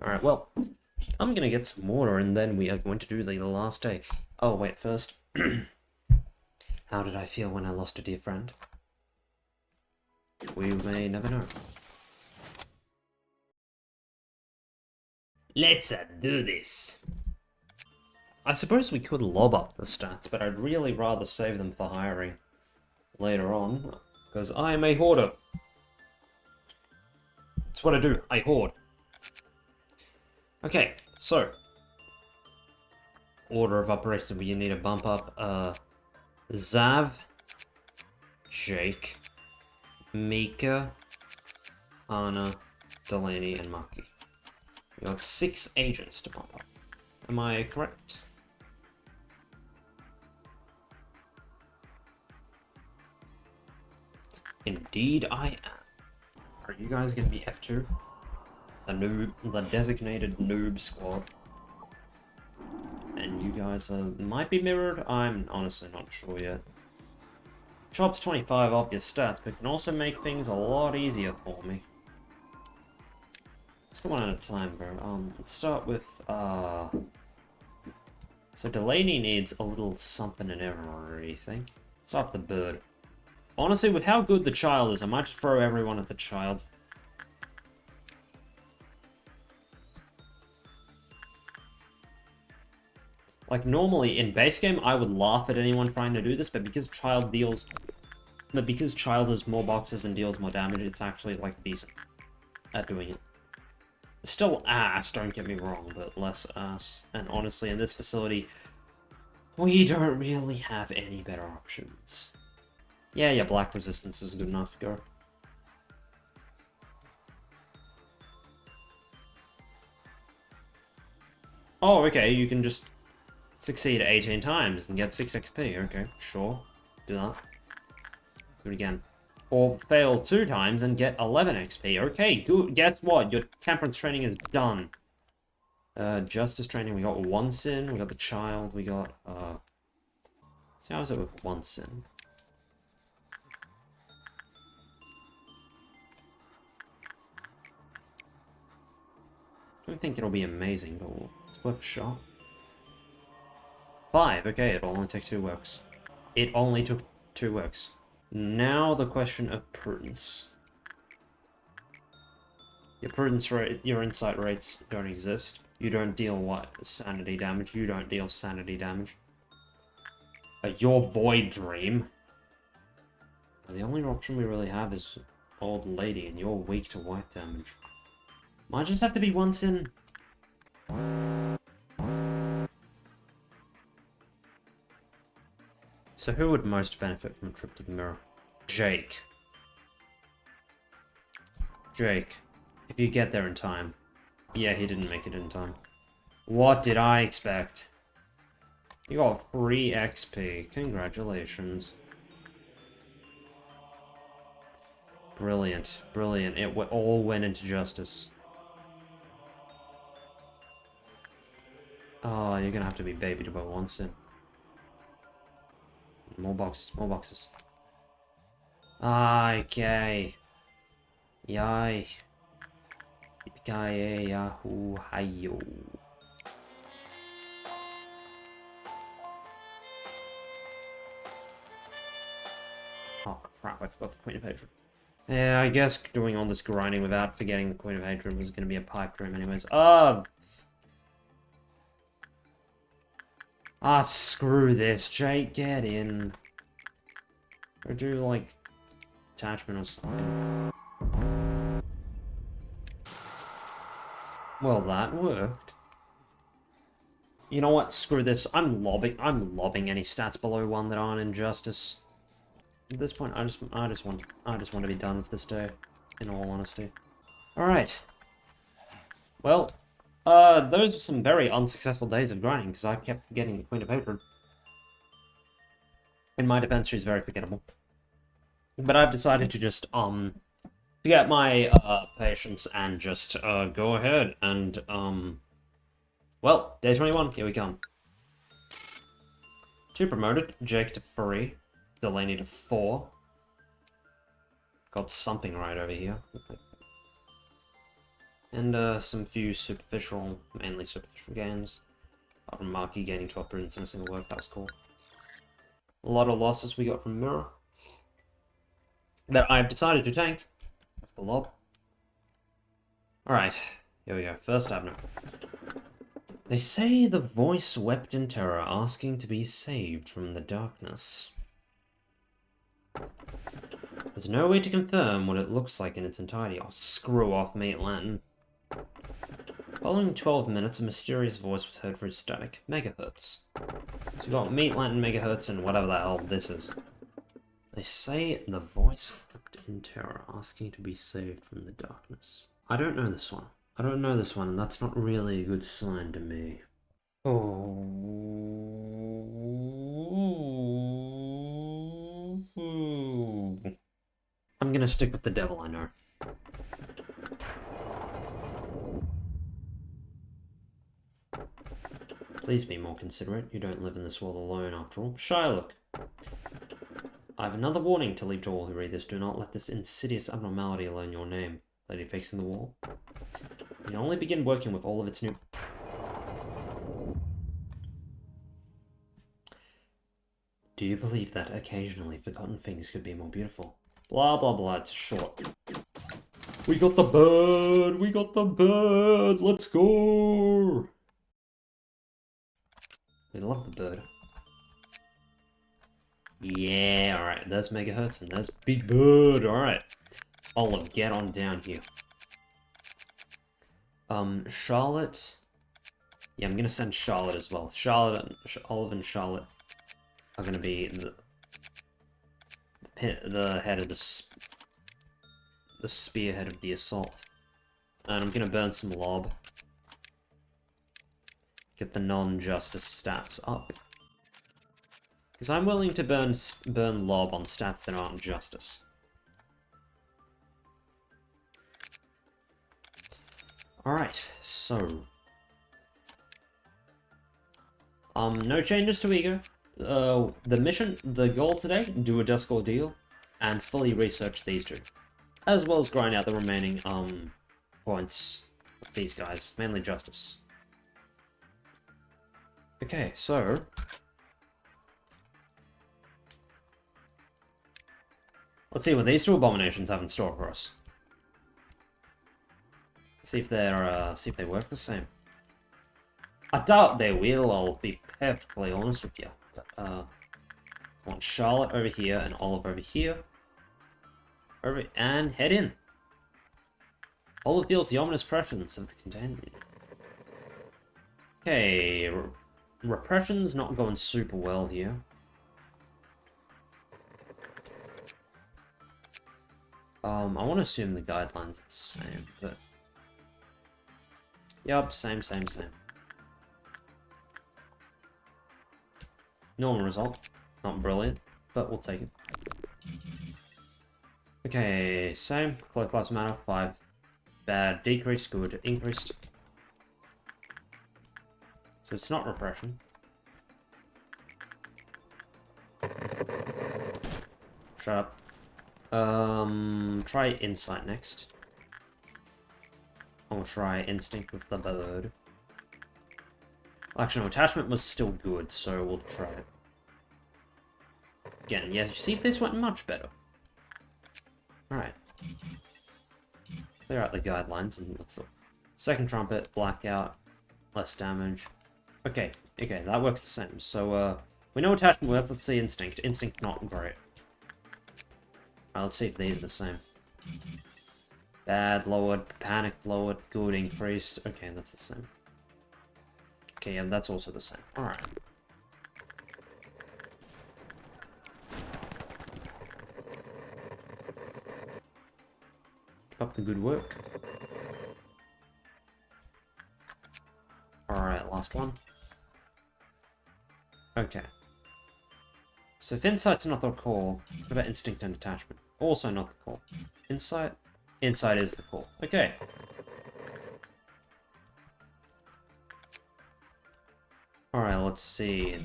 Alright, well, I'm gonna get some water and then we are going to do the last day. Oh, wait, first. How did I feel when I lost a dear friend? We may never know. Let's do this. I suppose we could lob up the stats, but I'd really rather save them for hiring later on, because I am a hoarder. That's what I do, I hoard. Okay, so order of operations, we need to bump up Zav, Jake, Mika, Hana, Delaney, and Maki. We got 6 agents to bump up. Am I correct? Indeed I am. Are you guys gonna be F2? The designated noob squad. And you guys might be mirrored? I'm honestly not sure yet. Chops 25 obvious stats, but can also make things a lot easier for me. Let's go one at a time, bro. Let's start with, so Delaney needs a little something and everything. Let's start with the bird. Honestly, with how good the child is, I might just throw everyone at the child. Like, normally, in base game, I would laugh at anyone trying to do this, but because child has more boxes and deals more damage, it's actually, like, decent at doing it. Still ass, don't get me wrong, but less ass. And honestly, in this facility, We don't really have any better options. Yeah, black resistance is good enough. Go. Oh, okay, you can just succeed 18 times and get 6 XP. Okay, sure. Do that. Do it again. Or fail 2 times and get 11 XP. Okay, good. Guess what? Your temperance training is done. Justice training, we got 1 sin, we got the child, we got, so how is it with 1 sin? I don't think it'll be amazing, but it's worth a shot. 5, okay, it'll only take 2 works. It only took 2 works. Now the question of prudence. Your prudence rate, your insight rates don't exist. You don't deal what? Sanity damage. You don't deal sanity damage. Your boy dream. The only option we really have is old lady, and you're weak to white damage. Might just have to be 1 sin. So who would most benefit from a trip to the mirror? Jake. Jake. If you get there in time. Yeah, he didn't make it in time. What did I expect? You got free XP. Congratulations. Brilliant. Brilliant. It all went into justice. Oh, you're gonna have to be babied about 1 sin. More boxes, more boxes. Okay. Yay. Yippee yahoo hi-yo. Oh crap, I forgot the Queen of Hatred. Yeah, I guess doing all this grinding without forgetting the Queen of Hatred was gonna be a pipe dream anyways. Screw this, Jake, get in. Or do, like, attachment or something. Well, that worked. You know what? Screw this. I'm lobbing any stats below 1 that aren't in justice. At this point, I just want to be done with this day, in all honesty. Alright. Well, those are some very unsuccessful days of grinding, because I kept forgetting the Queen of Hatred. In my defense, she's very forgettable. But I've decided to just, forget my, patience and just, go ahead and, well, day 21, here we come. 2 promoted, Jake to 3, Delaney to 4. Got something right over here. And, some few superficial, mainly superficial gains. Apart from Marky gaining 12 prudence in a single work, that was cool. A lot of losses we got from Mirror. That I've decided to tank. With the lob. Alright, here we go. First Abnos. They say the voice wept in terror, asking to be saved from the darkness. There's no way to confirm what it looks like in its entirety. Oh, screw off, mate, Latin. Following 12 minutes, a mysterious voice was heard through static megahertz. So we got meat Latin megahertz and whatever the hell this is. They say the voice wept in terror, asking to be saved from the darkness. I don't know this one. I don't know this one, and that's not really a good sign to me. Oh. I'm gonna stick with the devil, I know. Please be more considerate. You don't live in this world alone, after all. Shylock. I have another warning to leave to all who read this. Do not let this insidious abnormality learn your name. Lady facing the wall. You can only begin working with all of its new... Do you believe that occasionally forgotten things could be more beautiful? Blah, blah, blah. It's short. We got the bird! We got the bird! Let's go! We love the bird. Yeah, alright. There's megahertz and there's Big Bird. Alright. Olive, get on down here. Charlotte. Yeah, I'm gonna send Charlotte as well. Olive and Charlotte are gonna be the head of the spearhead of the assault. And I'm gonna burn some lob. Get the non-justice stats up. Because I'm willing to burn lob on stats that aren't justice. Alright, so... no changes to ego. The goal today, do a Dusk Ordeal, and fully research these two. As well as grind out the remaining, points of these guys, mainly justice. Okay, so... let's see what these two abominations have in store for us. See if they work the same. I doubt they will, I'll be perfectly honest with you. I want Charlotte over here and Olive over here. And head in. Olive feels the ominous presence of the containment. Okay, repression's not going super well here. I want to assume the guidelines are the same, but... yup, same. Normal result. Not brilliant, but we'll take it. Okay, same. Cloak Lives Matter, 5. Bad, decreased, good, increased. So it's not repression. Shut up. Try Insight next. I'll try Instinct with the bird. Actually, no, Attachment was still good, so we'll try it. Again, yeah, you see, this went much better. Alright. Clear out the guidelines, and let's look. Second Trumpet, Blackout, less damage. Okay, that works the same. So, we know Attachment works, let's see Instinct. Instinct, not great. Alright, let's see if these are the same. Bad, lowered, panicked, lowered, good, increased. Okay, that's the same. Okay, yeah, that's also the same. Alright. Keep up the good work. Alright, last one. Okay. So if Insight's not the call, what about Instinct and Attachment? Also not the call. Insight? Insight is the call. Okay. Alright, let's see.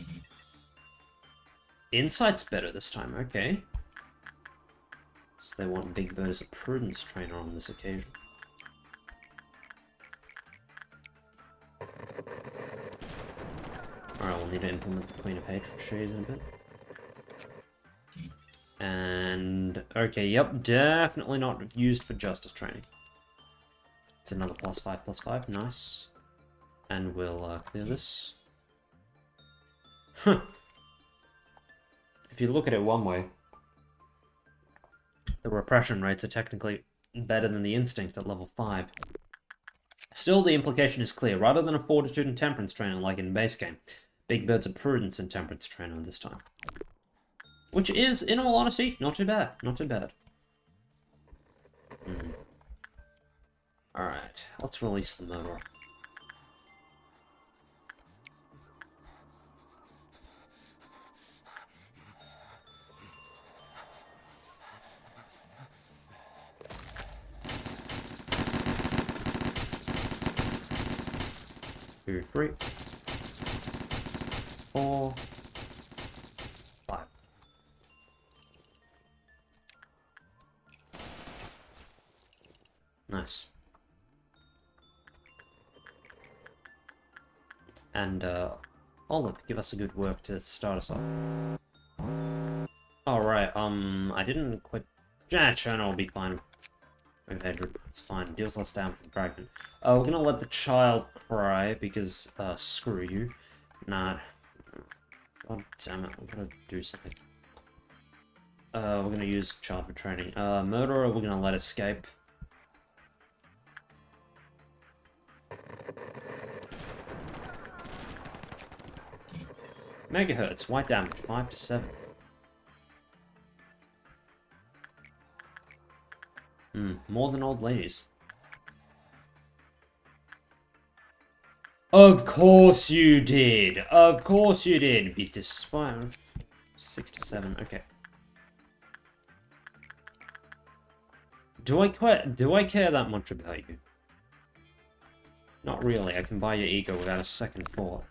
Insight's better this time, okay. So they want Big Bird as a Prudence trainer on this occasion. Alright, we'll need to implement the Queen of Hatred trees in a bit. And... okay, yep, definitely not used for Justice training. It's another +5/+5, nice. And we'll clear this. Huh. If you look at it one way, the repression rates are technically better than the Instinct at level 5. Still, the implication is clear. Rather than a Fortitude and Temperance trainer like in base game, Big Bird's a Prudence and Temperance trainer this time. Which is, in all honesty, not too bad. Not too bad. Alright, let's release the murderer. Two, 3, 4, 5. Nice. And, Olive, give us a good work to start us off. Alright, I didn't quit. Channel will be fine. It's fine. Deals less damage than pregnant. We're gonna let the child cry because, screw you. Nah. God damn it, we're gonna do something. We're gonna use child for training. Murderer, we're gonna let escape. Megahertz, white damage, 5 to 7. More than old ladies. Of course you did! Of course you did! Be despite 6 to 7, okay. Do I care that much about you? Not really, I can buy your ego without a second thought.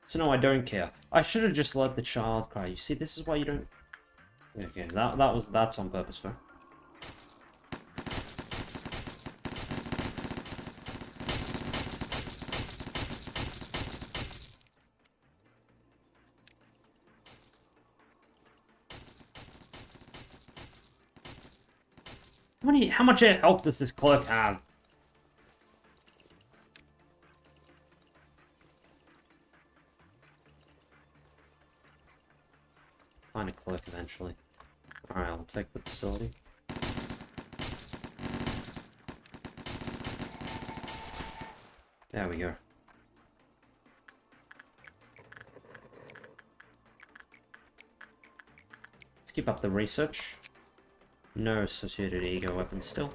So no, I don't care. I should have just let the child cry. You see, this is why you don't... Okay, that's on purpose, for. How much health does this clerk have? Find a clerk eventually. Alright, I'll take the facility. There we go. Let's keep up the research. No associated ego weapons still.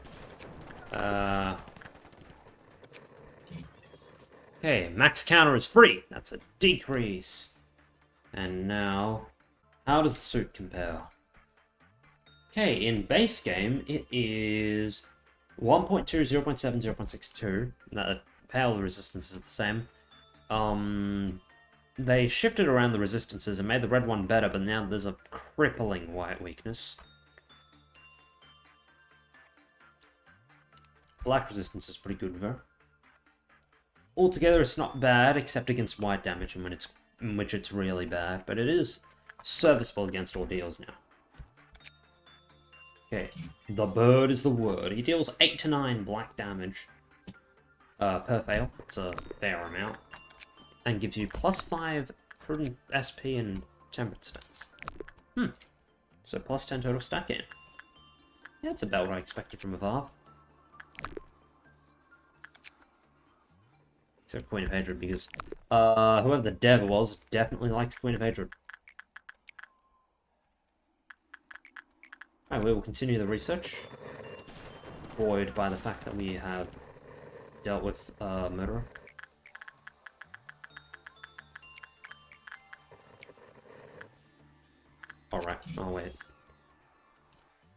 Okay, max counter is free. That's a decrease. And now, how does the suit compare? Okay, in base game, it is 1.2, 0.7, 0.62. The power resistance is the same. They shifted around the resistances and made the red one better, but now there's a crippling white weakness. Black resistance is pretty good, though. Altogether, it's not bad, except against white damage, in which it's really bad. But it is serviceable against ordeals now. Okay, the bird is the word. He deals 8 to 9 black damage per fail. It's a fair amount. And gives you +5 prudent SP and temperate stats. So +10 total stat gain. Yeah, that's about what I expected from a Varv. Except Queen of Hatred, because whoever the dev was definitely likes Queen of Hatred. Alright, we will continue the research. Buoyed by the fact that we have dealt with murderer. Alright, oh wait.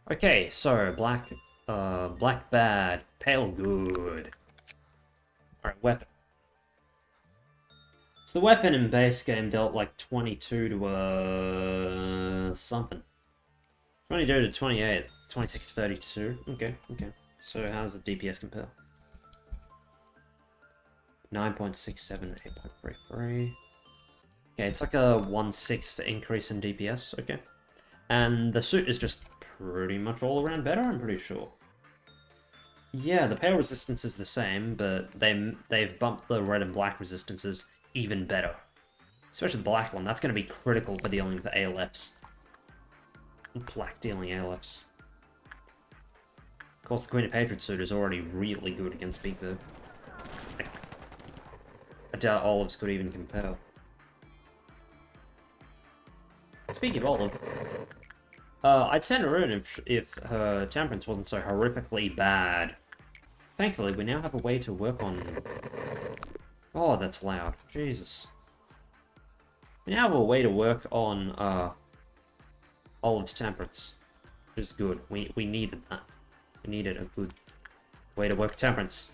Okay, so black bad, pale good. Alright, weapon. So the weapon in base game dealt like 22 to something. 22 to 28, 26 to 32. Okay. So how does the DPS compare? 9.67, 8.33. Okay, it's like a 1/6 increase in DPS, okay. And the suit is just pretty much all around better, I'm pretty sure. Yeah, the pale resistance is the same, but they've bumped the red and black resistances even better. Especially the black one, that's going to be critical for dealing with ALFs. Black dealing ALFs. Of course, the Queen of Hatred suit is already really good against Big Bird. I doubt Olives could even compare. Speaking of Olive, I'd send her in if her temperance wasn't so horrifically bad. Thankfully, we now have a way to work on... Oh, that's loud. Jesus. We now have a way to work on Olive's temperance, which is good. We needed that. We needed a good way to work temperance.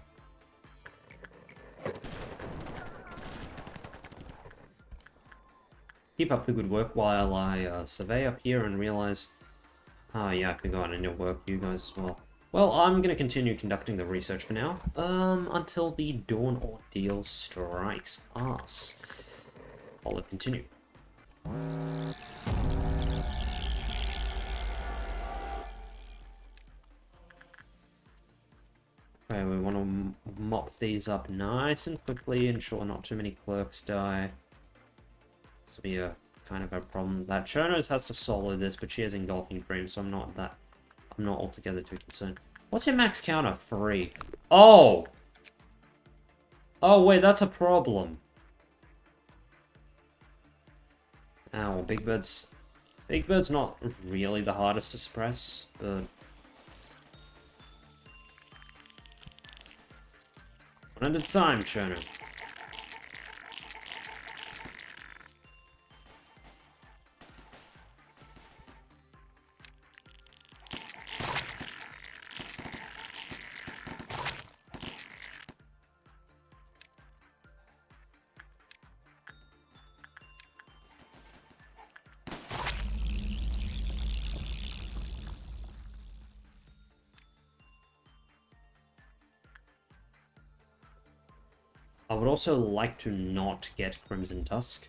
Keep up the good work while I survey up here and realize... Oh yeah, I've been going into work, you guys as well. Well, I'm going to continue conducting the research for now, until the Dawn Ordeal strikes us. I'll continue. Okay, we want to mop these up nice and quickly, ensure not too many clerks die. This will be a kind of a problem. That Chonos has to solo this, but she has Engulfing Dream, so I'm not altogether too concerned. What's your max counter? 3. Oh! Oh, wait, that's a problem. Ow, Big Bird's... Big Bird's not really the hardest to suppress, but... One at a time, Shonen. I would also like to not get Crimson Tusk.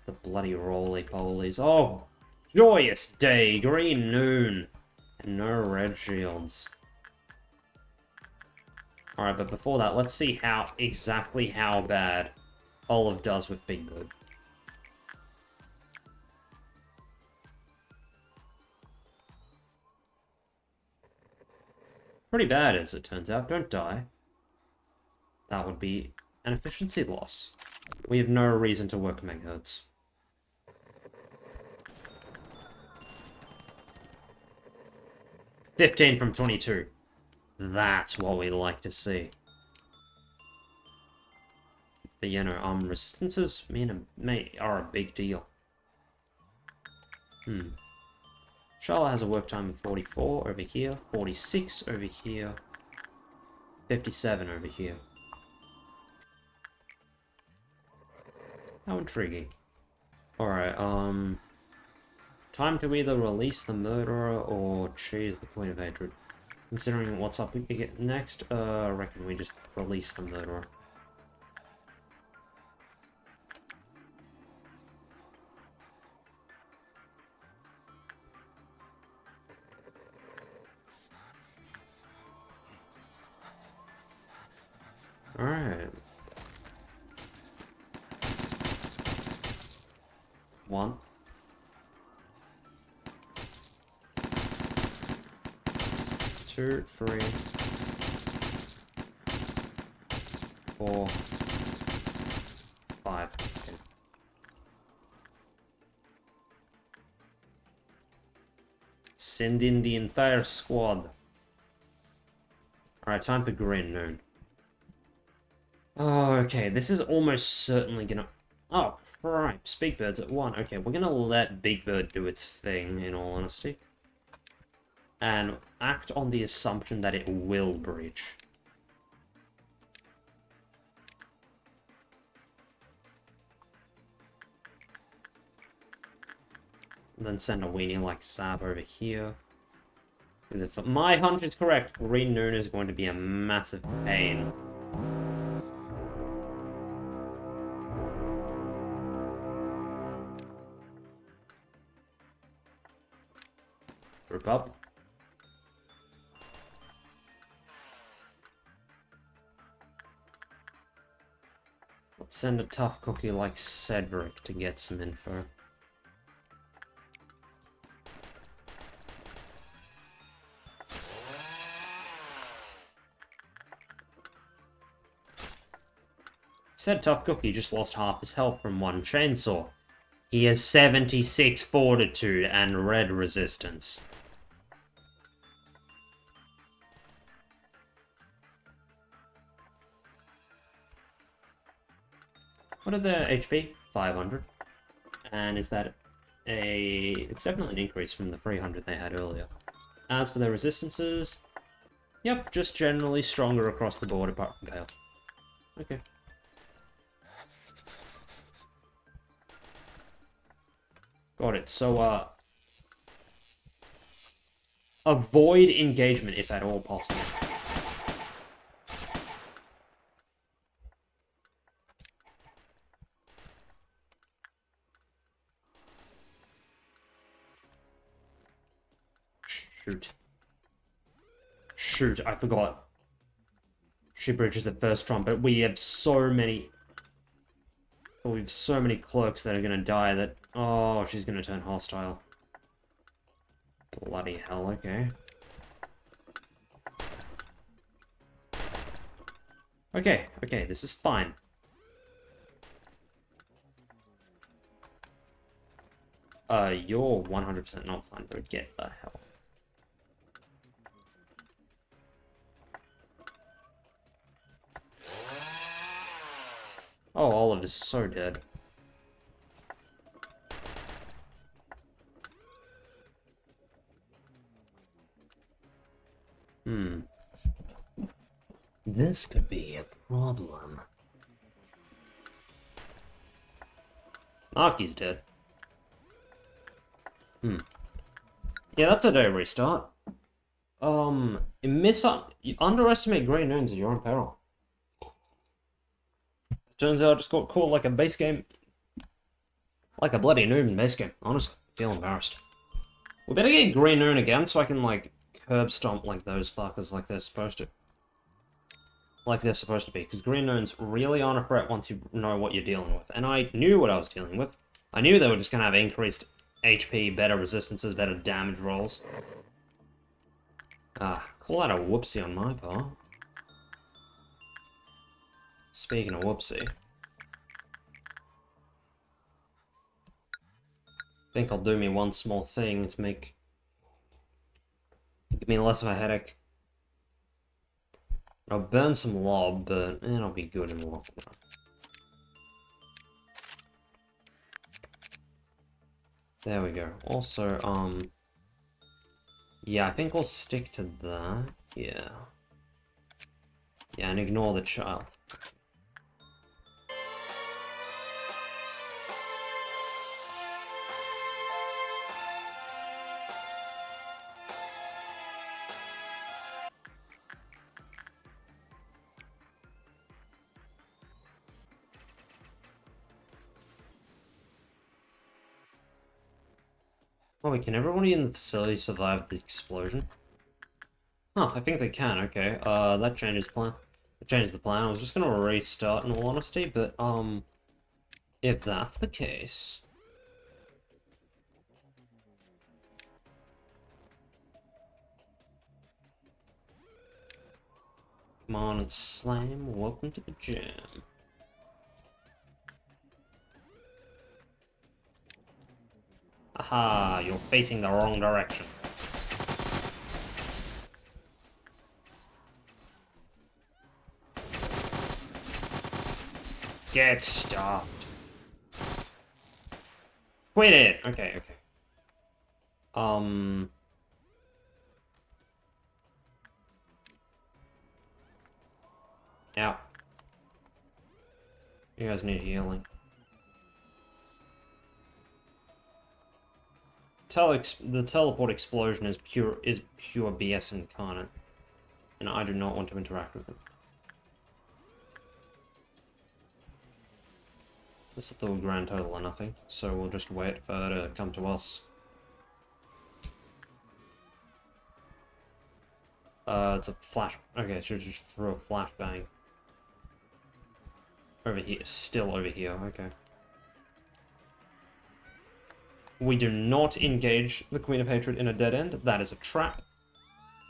The bloody roly-polies. Oh, joyous day, green noon, and no red shields. Alright, but before that, let's see exactly how bad Olive does with Big Bird. Pretty bad, as it turns out. Don't die. That would be an efficiency loss. We have no reason to work megahertz. $15 from 22. That's what we like to see. But you know, resistances, are a big deal. Charlotte has a work time of 44 over here, 46 over here, 57 over here. How intriguing. Alright, time to either release the murderer or choose the point of hatred. Considering what's up next, I reckon we just release the murderer. Alright. 1. 2, 3, 4, 5. Okay. Send in the entire squad. Alright, time for green noon. Oh, okay, this is almost certainly gonna... Oh, cripes, Big Bird's at 1. Okay, we're gonna let Big Bird do its thing, in all honesty. And act on the assumption that it will breach. And then send a weenie like Sav over here. Because if my hunch is correct, Green Noon is going to be a massive pain. Group up. Let's send a tough cookie like Cedric to get some info. Said tough cookie just lost half his health from one chainsaw. He has 76 fortitude and red resistance. What are their HP? 500. And is that a... It's definitely an increase from the 300 they had earlier. As for their resistances... Yep, just generally stronger across the board apart from Pale. Okay. Got it. So, avoid engagement if at all possible. Shoot. Shoot, I forgot. She bridges the first trumpet. We have so many... We have so many clerks that are gonna die that... Oh, she's gonna turn hostile. Bloody hell, okay. Okay, this is fine. You're 100% not fine, bro. Get the hell. Oh, Olive is so dead. This could be a problem. Marky's dead. Yeah, that's a day restart. You underestimate Grey Noons at your own peril. Turns out I just got caught like a base game. Like a bloody noob in base game, honestly. Feel embarrassed. We better get Green Noon again so I can, like, curb stomp like those fuckers like they're supposed to. Like they're supposed to be, because Green Noons really aren't a threat once you know what you're dealing with. And I knew what I was dealing with. I knew they were just gonna have increased HP, better resistances, better damage rolls. Call that a whoopsie on my part. Speaking of whoopsie. I think I'll do me one small thing to give me less of a headache. I'll burn some lob, but it'll be good in the long run. There we go. Also, yeah, I think we'll stick to that. Yeah. Yeah, and ignore the child. Oh wait, can everybody in the facility survive the explosion? Huh, I think they can, okay. That changes plan. It changes the plan. I was just gonna restart in all honesty, but, if that's the case... Come on, it's Slam. Welcome to the jam. Aha, you're facing the wrong direction. Get stopped. Quit it! Okay, okay. Out. You guys need healing. The teleport explosion is pure BS incarnate, and I do not want to interact with it. This is the grand total of nothing, so we'll just wait for her to come to us. It's a flash. Okay, so just throw a flashbang. Over here, still over here, okay. We do not engage the Queen of Hatred in a dead end. That is a trap.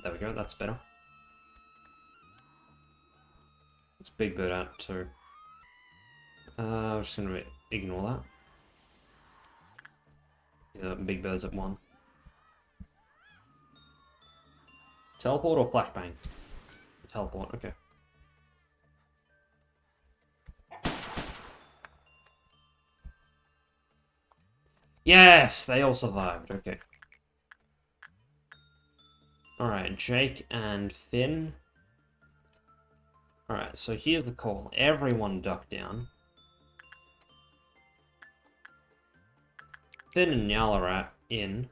There we go, that's better. It's Big Bird out too. I'm just gonna ignore that. Big Bird's at 1. Teleport or flashbang? Teleport, okay. Yes! They all survived, okay. Alright, Jake and Finn. Alright, so here's the call. Everyone duck down. Finn and Nyalarat in.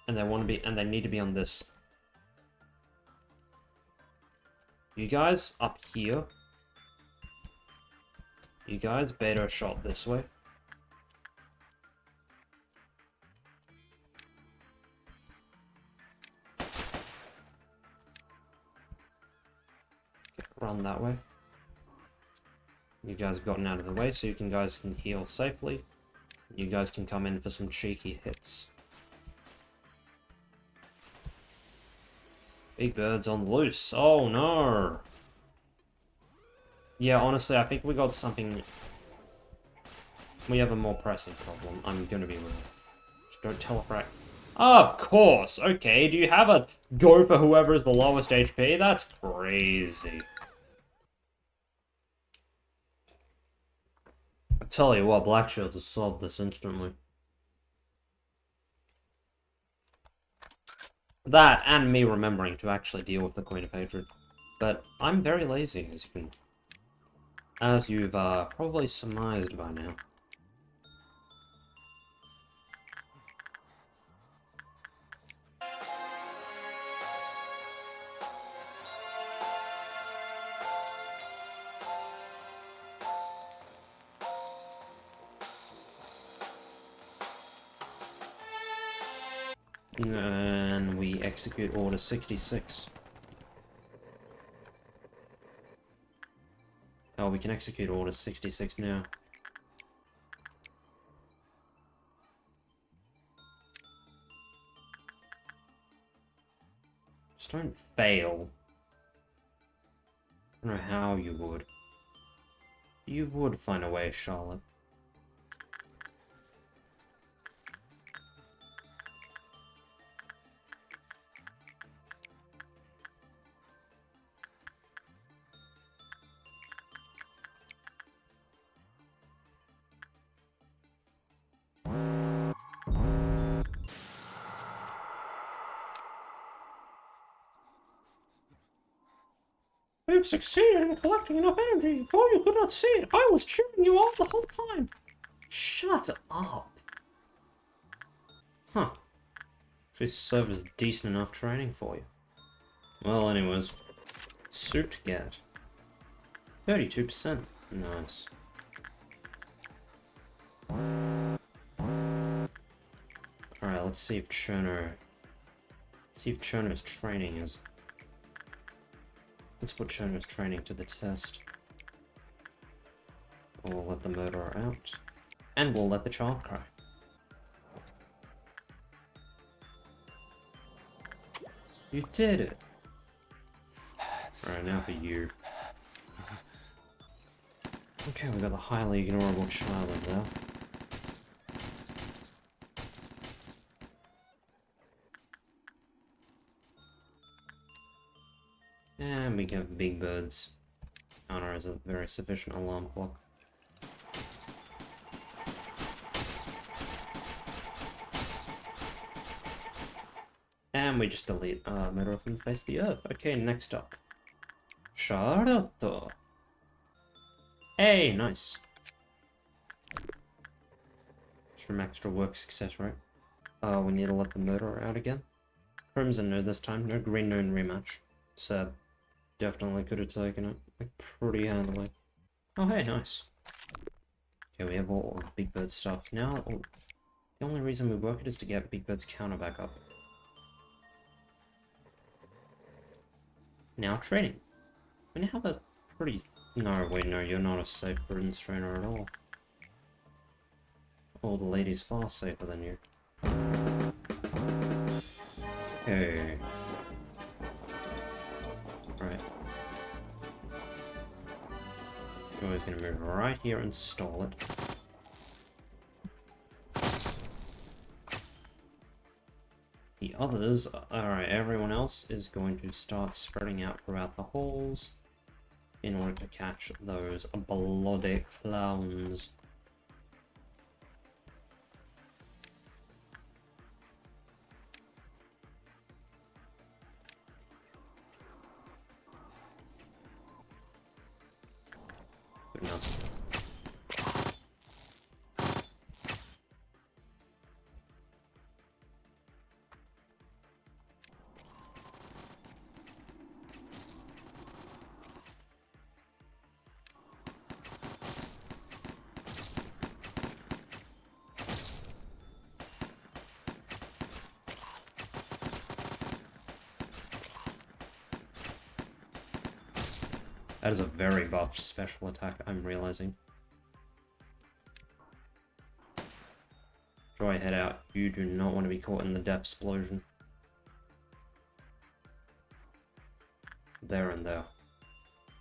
And they need to be on this. You guys up here. You guys beta shot this way. Run that way. You guys have gotten out of the way, so you guys can heal safely. You guys can come in for some cheeky hits. Big Bird's on the loose. Oh no! Yeah, honestly, I think we got something... We have a more pressing problem. I'm gonna be real. Just don't telefrac. Of course! Okay, do you have a go for whoever is the lowest HP? That's crazy. I tell you what, Black Shields has solved this instantly. That, and me remembering to actually deal with the Queen of Hatred. But I'm very lazy, as you've probably surmised by now. And we execute Order 66. Oh, we can execute Order 66 now. Just don't fail. I don't know how you would. You would find a way, Charlotte. We've succeeded in collecting enough energy, though you could not see it. I was cheering you on the whole time. Shut up. Huh. This served as decent enough training for you. Well, anyways. Suit get. 32%. Nice. Alright, let's see if Cherno... see if Cherno's training is... Let's put Cherno's training to the test. We'll let the murderer out. And we'll let the child cry. You did it! Alright, now for you. Okay, we got the highly ignorable child in there. And we give Big Bird's counter as a very sufficient alarm clock. And we just delete Murderer from the face of the earth. Okay, next up. Charlotte. Hey, nice. Some extra work success, right? Oh, we need to let the murderer out again. Crimson no this time, no green no rematch. Sad. Definitely could have taken it, like, pretty handily. Oh, hey, nice. Okay, we have all of Big Bird's stuff. Now, the only reason we work it is to get Big Bird's counter back up. Now, training. We now have a pretty... No, wait, no, you're not a safe prudence trainer at all. Oh, the lady's far safer than you. Okay. Right. Joy's gonna move right here and stall it. The others, alright, everyone else is going to start spreading out throughout the halls in order to catch those bloody clowns. Good enough. That is a very buffed special attack, I'm realizing. Joy, head out. You do not want to be caught in the death explosion. There and there.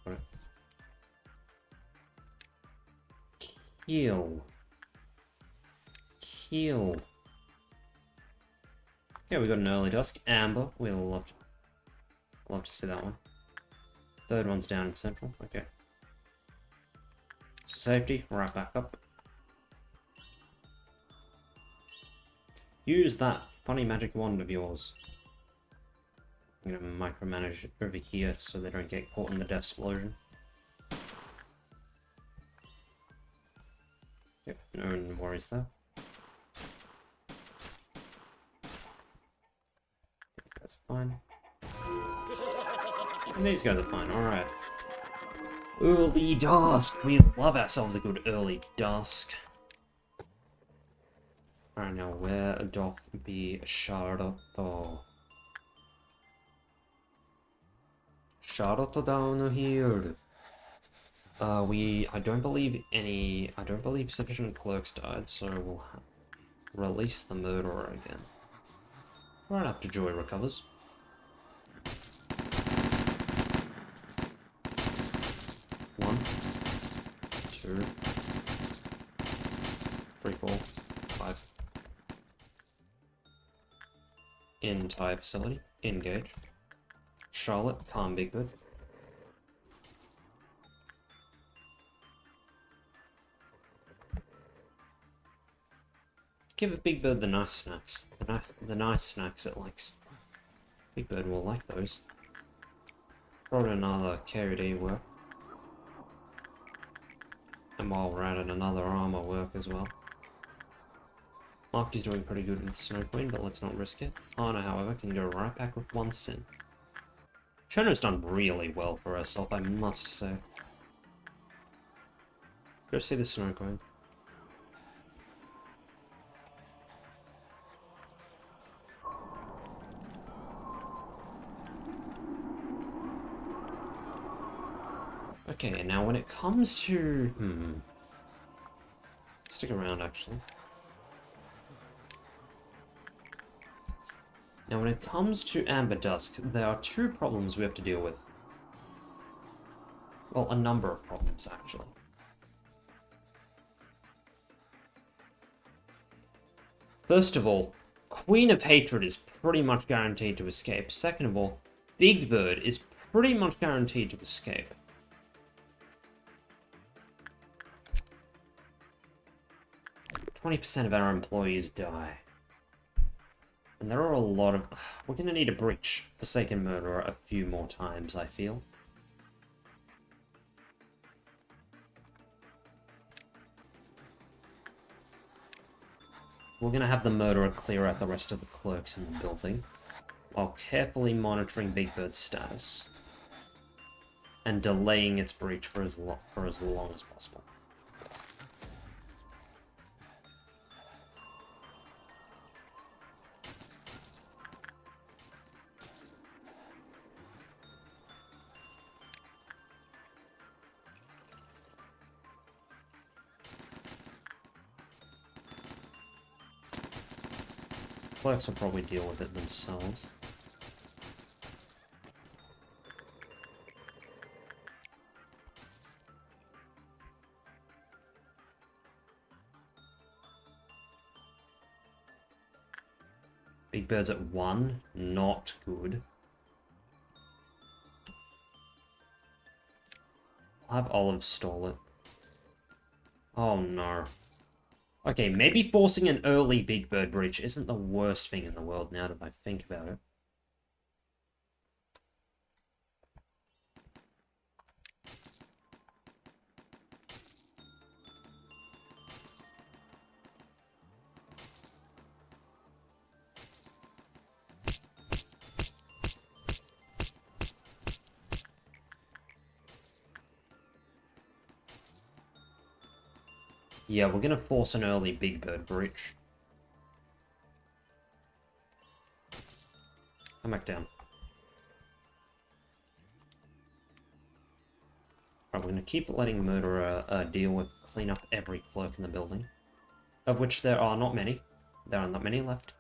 Got it. Heal. heal. Yeah, we got an early dusk. Amber, we'll love to see that one. Third one's down in central. Okay. Safety, right back up. Use that funny magic wand of yours. I'm gonna micromanage over here so they don't get caught in the death explosion. Yep, no worries there. These guys are fine. And these guys are fine, alright. Early dusk! We love ourselves a good early dusk. Alright, now where doth be Charlotte? Charlotte down here. I don't believe sufficient clerks died, so we'll release the murderer again. Right after Joy recovers. One, two, three, four, five. Entire facility, engage. Charlotte, can't be good. Give a Big Bird the nice snacks. The nice snacks it likes. Big Bird will like those. Throw another KOD work. And while we're at it, another armor work as well. Marky's doing pretty good with Snow Queen, but let's not risk it. Anna, however, can go right back with one sin. Chono's done really well for herself, I must say. Go see the Snow Queen. Okay, now when it comes to... Stick around, actually. Now when it comes to Amber Dusk, there are two problems we have to deal with. Well, a number of problems, actually. First of all, Queen of Hatred is pretty much guaranteed to escape. Second of all, Big Bird is pretty much guaranteed to escape. %20 of our employees die. And there are a lot of... We're going to need a breach Forsaken Murderer a few more times, I feel. We're going to have the Murderer clear out the rest of the clerks in the building, while carefully monitoring Big Bird's status. And delaying its breach for as long as possible. Clerks will probably deal with it themselves. Big Bird's at 1, not good. I'll have Olive stall it. Oh no. Okay, maybe forcing an early Big Bird breach isn't the worst thing in the world now that I think about it. Yeah, we're gonna force an early Big Bird breach. Come back down. Right, we're gonna keep letting Murderer deal with clean up every clerk in the building. Of which there are not many. There are not many left.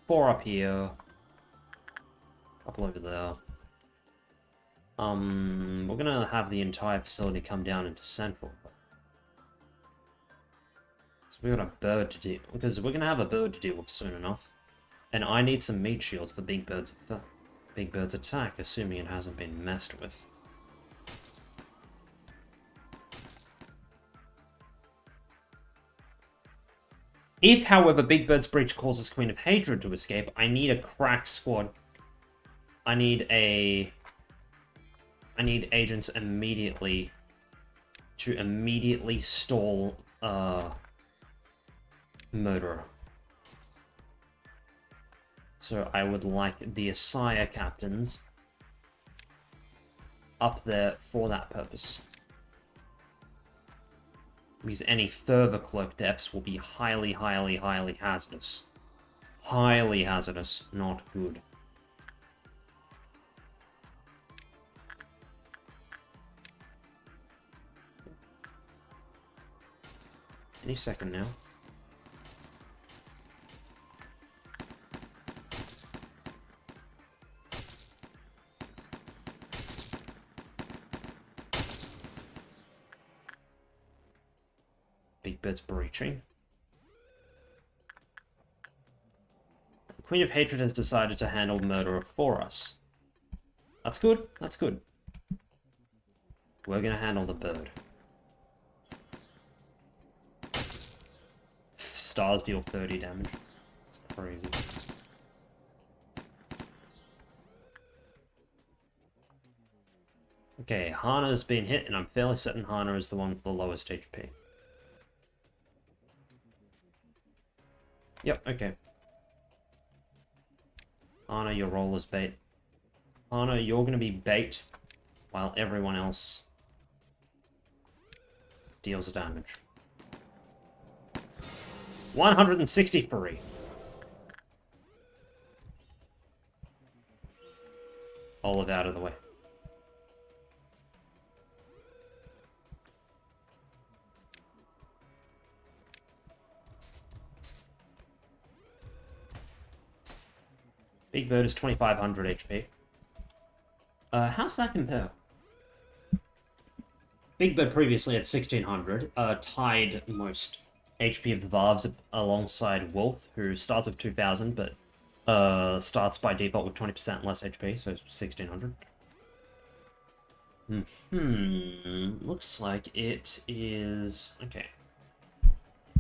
4 up here. Couple over there. We're gonna have the entire facility come down into Central. So we got a bird to deal, because we're gonna have a bird to deal with soon enough. And I need some meat shields for Big Bird's attack, assuming it hasn't been messed with. If, however, Big Bird's breach causes Queen of Hatred to escape, I need a crack squad. I need agents immediately to immediately stall Murderer. So I would like the Asiyah captains up there for that purpose. Because any further cloak deaths will be highly, highly, highly hazardous. Highly hazardous, not good. Any second now. Big Bird's breaching. The Queen of Hatred has decided to handle Murderer for us. That's good, that's good. We're gonna handle the bird. Stars deal 30 damage. It's crazy. Okay, Hana's been hit, and I'm fairly certain Hana is the one with the lowest HP. Yep, okay. Hana, your role is bait. Hana, you're gonna be bait, while everyone else deals damage. 163. Olive out of the way. Big Bird is 2500 HP. How's that compare? Big Bird previously at 1600, tied most HP of the Varves alongside Wolf, who starts with 2000, but starts by default with 20% less HP, so it's 1600. Looks like it is... okay.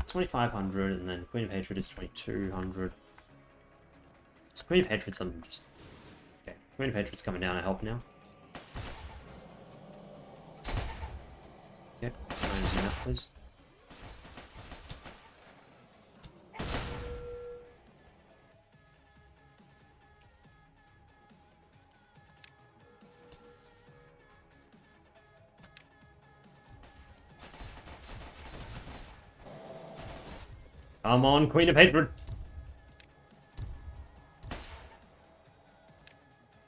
2500, and then Queen of Hatred is 2200. So Queen of Hatred's just... okay, Queen of Hatred's coming down to help now. Yep, do that, please. Come on, Queen of Hatred!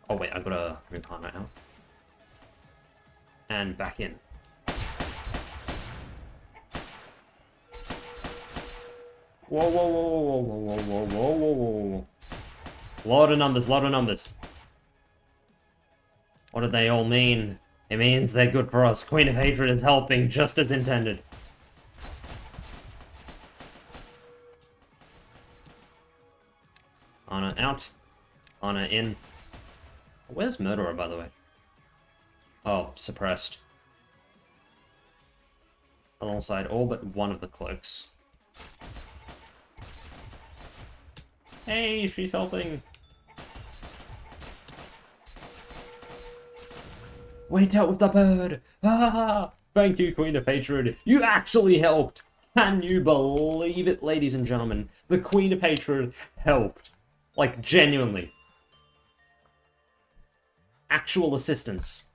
Oh wait, I've got to move Hana out. And back in. Whoa, whoa, whoa, whoa, whoa, whoa, whoa, whoa, whoa. Lot of numbers, lot of numbers. What do they all mean? It means they're good for us. Queen of Hatred is helping, just as intended. Hana out. Hana in. Where's Murderer, by the way? Oh, suppressed. Alongside all but one of the cloaks. Hey, she's helping! We dealt with the bird! Ah! Thank you, Queen of Hatred. You actually helped! Can you believe it, ladies and gentlemen? The Queen of Hatred helped. Like, genuinely. Actual assistance.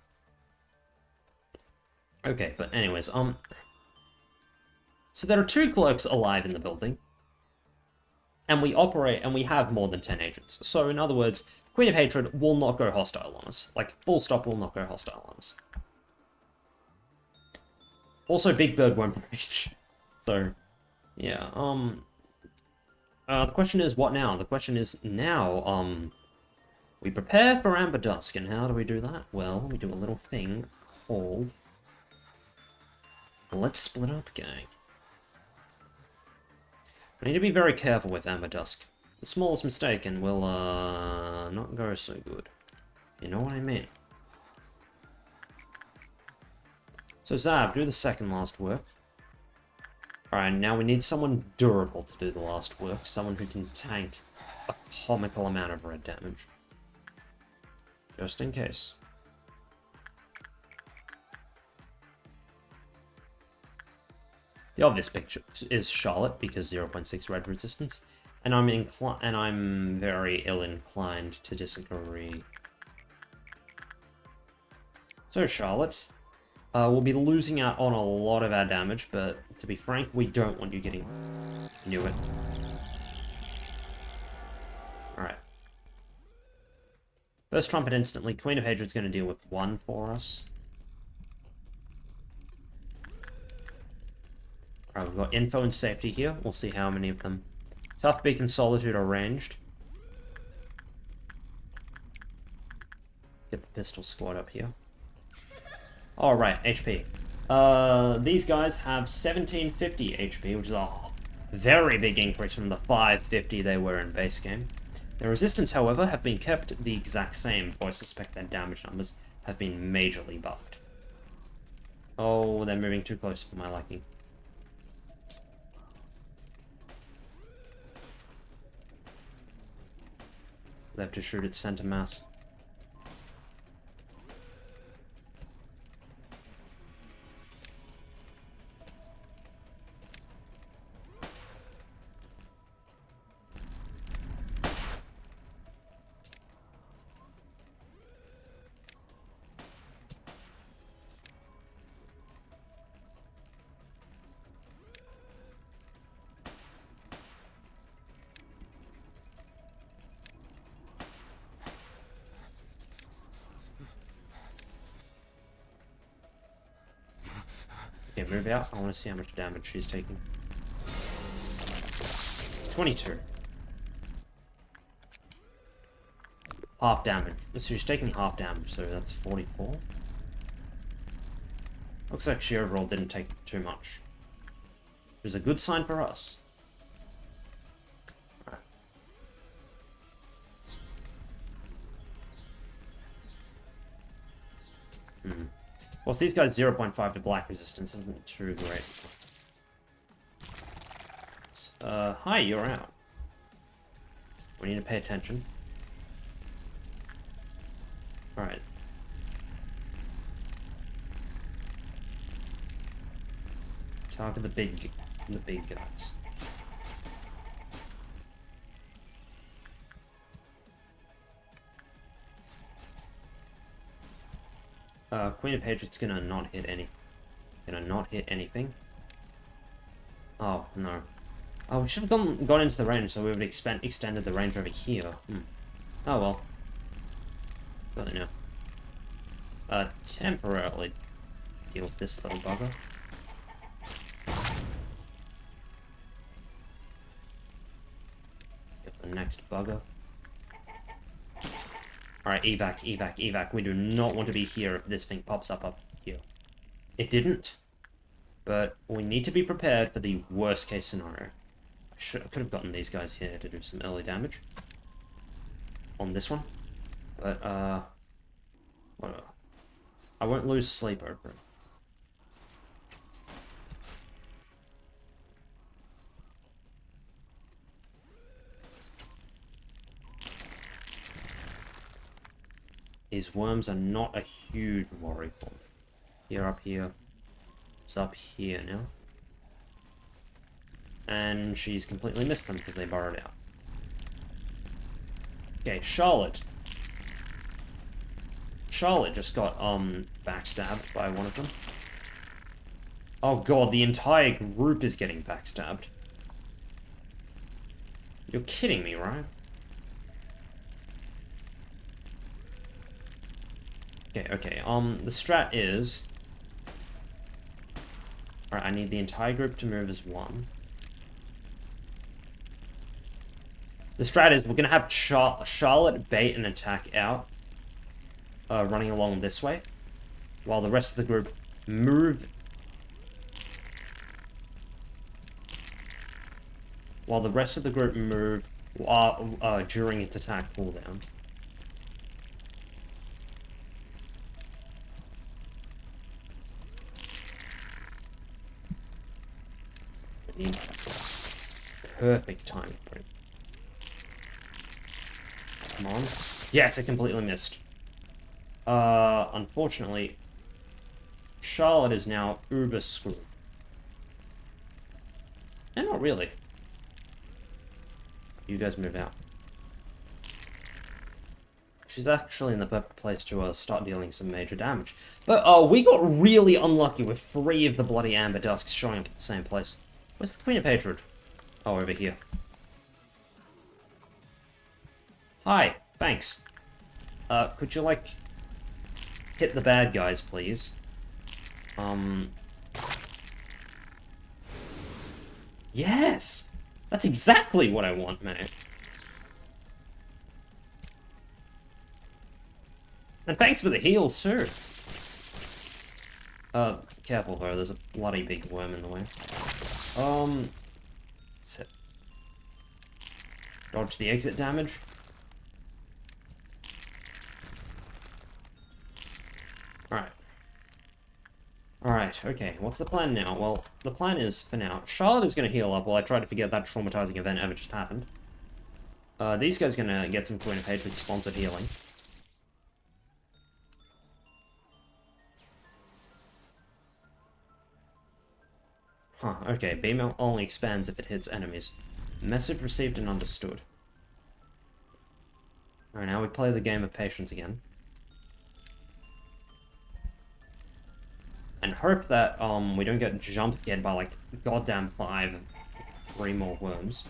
Okay, but anyways, so there are 2 cloaks alive in the building. And we operate, and we have more than 10 agents. So, in other words, Queen of Hatred will not go hostile on us. Like, full stop, will not go hostile on us. Also, Big Bird won't breach. So, yeah, the question is, what now? The question is, now, we prepare for Amber Dusk, and how do we do that? Well, we do a little thing called... Let's split up, gang. I need to be very careful with Amber Dusk. The smallest mistake and will, not go so good. You know what I mean? So Zav, do the second last work. Alright, now we need someone durable to do the last work. Someone who can tank a comical amount of red damage. Just in case. The obvious picture is Charlotte, because 0.6 red resistance. And I'm very ill-inclined to disagree. So Charlotte, we'll be losing out on a lot of our damage, but to be frank, we don't want you getting... Knew it. Alright. First trumpet instantly. Queen of Hatred's going to deal with 1 for us. Alright, we've got info and safety here. We'll see how many of them. Tough Beak and Solitude are ranged. Get the pistol squad up here. Alright, HP. These guys have 1750 HP, which is a very big increase from the 550 they were in base game. Their resistance, however, have been kept the exact same, though I suspect their damage numbers have been majorly buffed. Oh, they're moving too close for my liking. They have to shoot at center mass. Okay, move out. I want to see how much damage she's taking. 22. Half damage. So she's taking half damage, so that's 44. Looks like she overall didn't take too much. Which is a good sign for us. Alright. Whilst these guys 0.5 to black resistance isn't too great. Hi, you're out. We need to pay attention. Alright. Target the big guys. Queen of Hatred's gonna not hit anything. Oh, no. Oh, we should have gone into the range, so we would have extended the range over here. Oh, well. Really no. Temporarily deal with this little bugger. Get the next bugger. Alright, evac. We do not want to be here if this thing pops up here. It didn't. But we need to be prepared for the worst case scenario. I could have gotten these guys here to do some early damage. On this one. But, whatever. I won't lose sleep over it. These worms are not a huge worry for me. You're up here. It's up here now. And she's completely missed them because they burrowed out. Okay, Charlotte. Charlotte just got, backstabbed by one of them. Oh god, the entire group is getting backstabbed. You're kidding me, right? Okay, the strat is... Alright, I need the entire group to move as one. The strat is we're gonna have Charlotte bait an attack out, running along this way, while the rest of the group move... while the rest of the group move during its attack cooldown. We need perfect timing for it. Come on. Yes, I completely missed. Unfortunately, Charlotte is now uber screwed. And not really. You guys move out. She's actually in the perfect place to start dealing some major damage. But we got really unlucky with 3 of the bloody Amber Dusks showing up at the same place. Where's the Queen of Hatred? Oh, over here. Hi, thanks. Could you, like, hit the bad guys, please? Yes! That's exactly what I want, mate. And thanks for the heals, too. Careful, though. There's a bloody big worm in the way. Let's hit. Dodge the exit damage. Alright. Alright, okay. What's the plan now? Well, the plan is, for now, Charlotte is going to heal up while I try to forget that traumatizing event ever just happened. These guys are going to get some Queen of Hatred sponsored healing. Huh, okay. Beam only expands if it hits enemies. Message received and understood. Alright, now we play the game of patience again. And hope that, we don't get jump scared by, like, goddamn 3 more worms.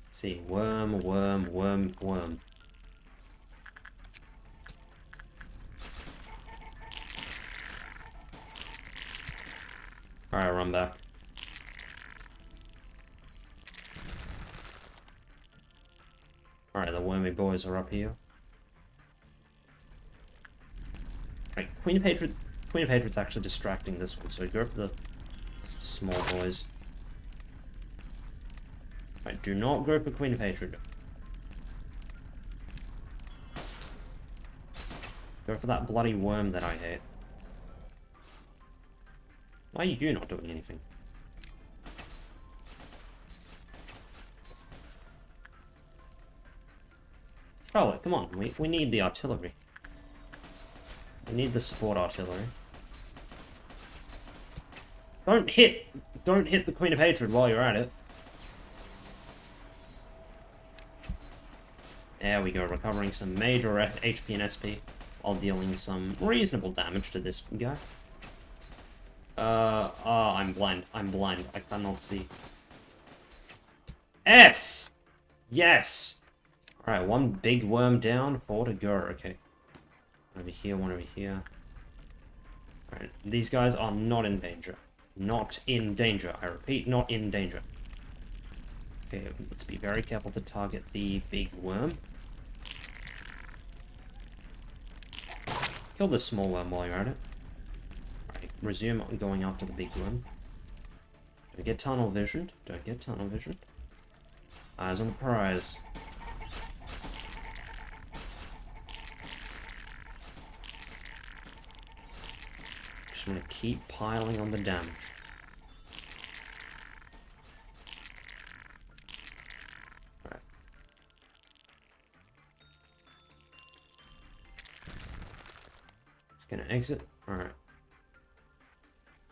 Let's see, worm. Alright, run back. Alright, the wormy boys are up here. Alright, Queen of Hatred's actually distracting this one, so go for the small boys. Alright, do not go for Queen of Hatred. Go for that bloody worm that I hate. Why are you not doing anything? Charlotte, come on, we need the artillery. We need the support artillery. Don't hit the Queen of Hatred while you're at it. There we go, recovering some major HP and SP while dealing some reasonable damage to this guy. I'm blind. I cannot see. S! Yes! Alright, 1 big worm down, 4 to go. Okay. One over here, 1 over here. Alright, these guys are not in danger. Not in danger. I repeat, not in danger. Okay, let's be very careful to target the big worm. Kill the small worm while you're at it. Alright, resume going after the big worm. Don't get tunnel visioned. Don't get tunnel visioned. Eyes on the prize. Just want to keep piling on the damage. Alright. It's gonna exit. Alright.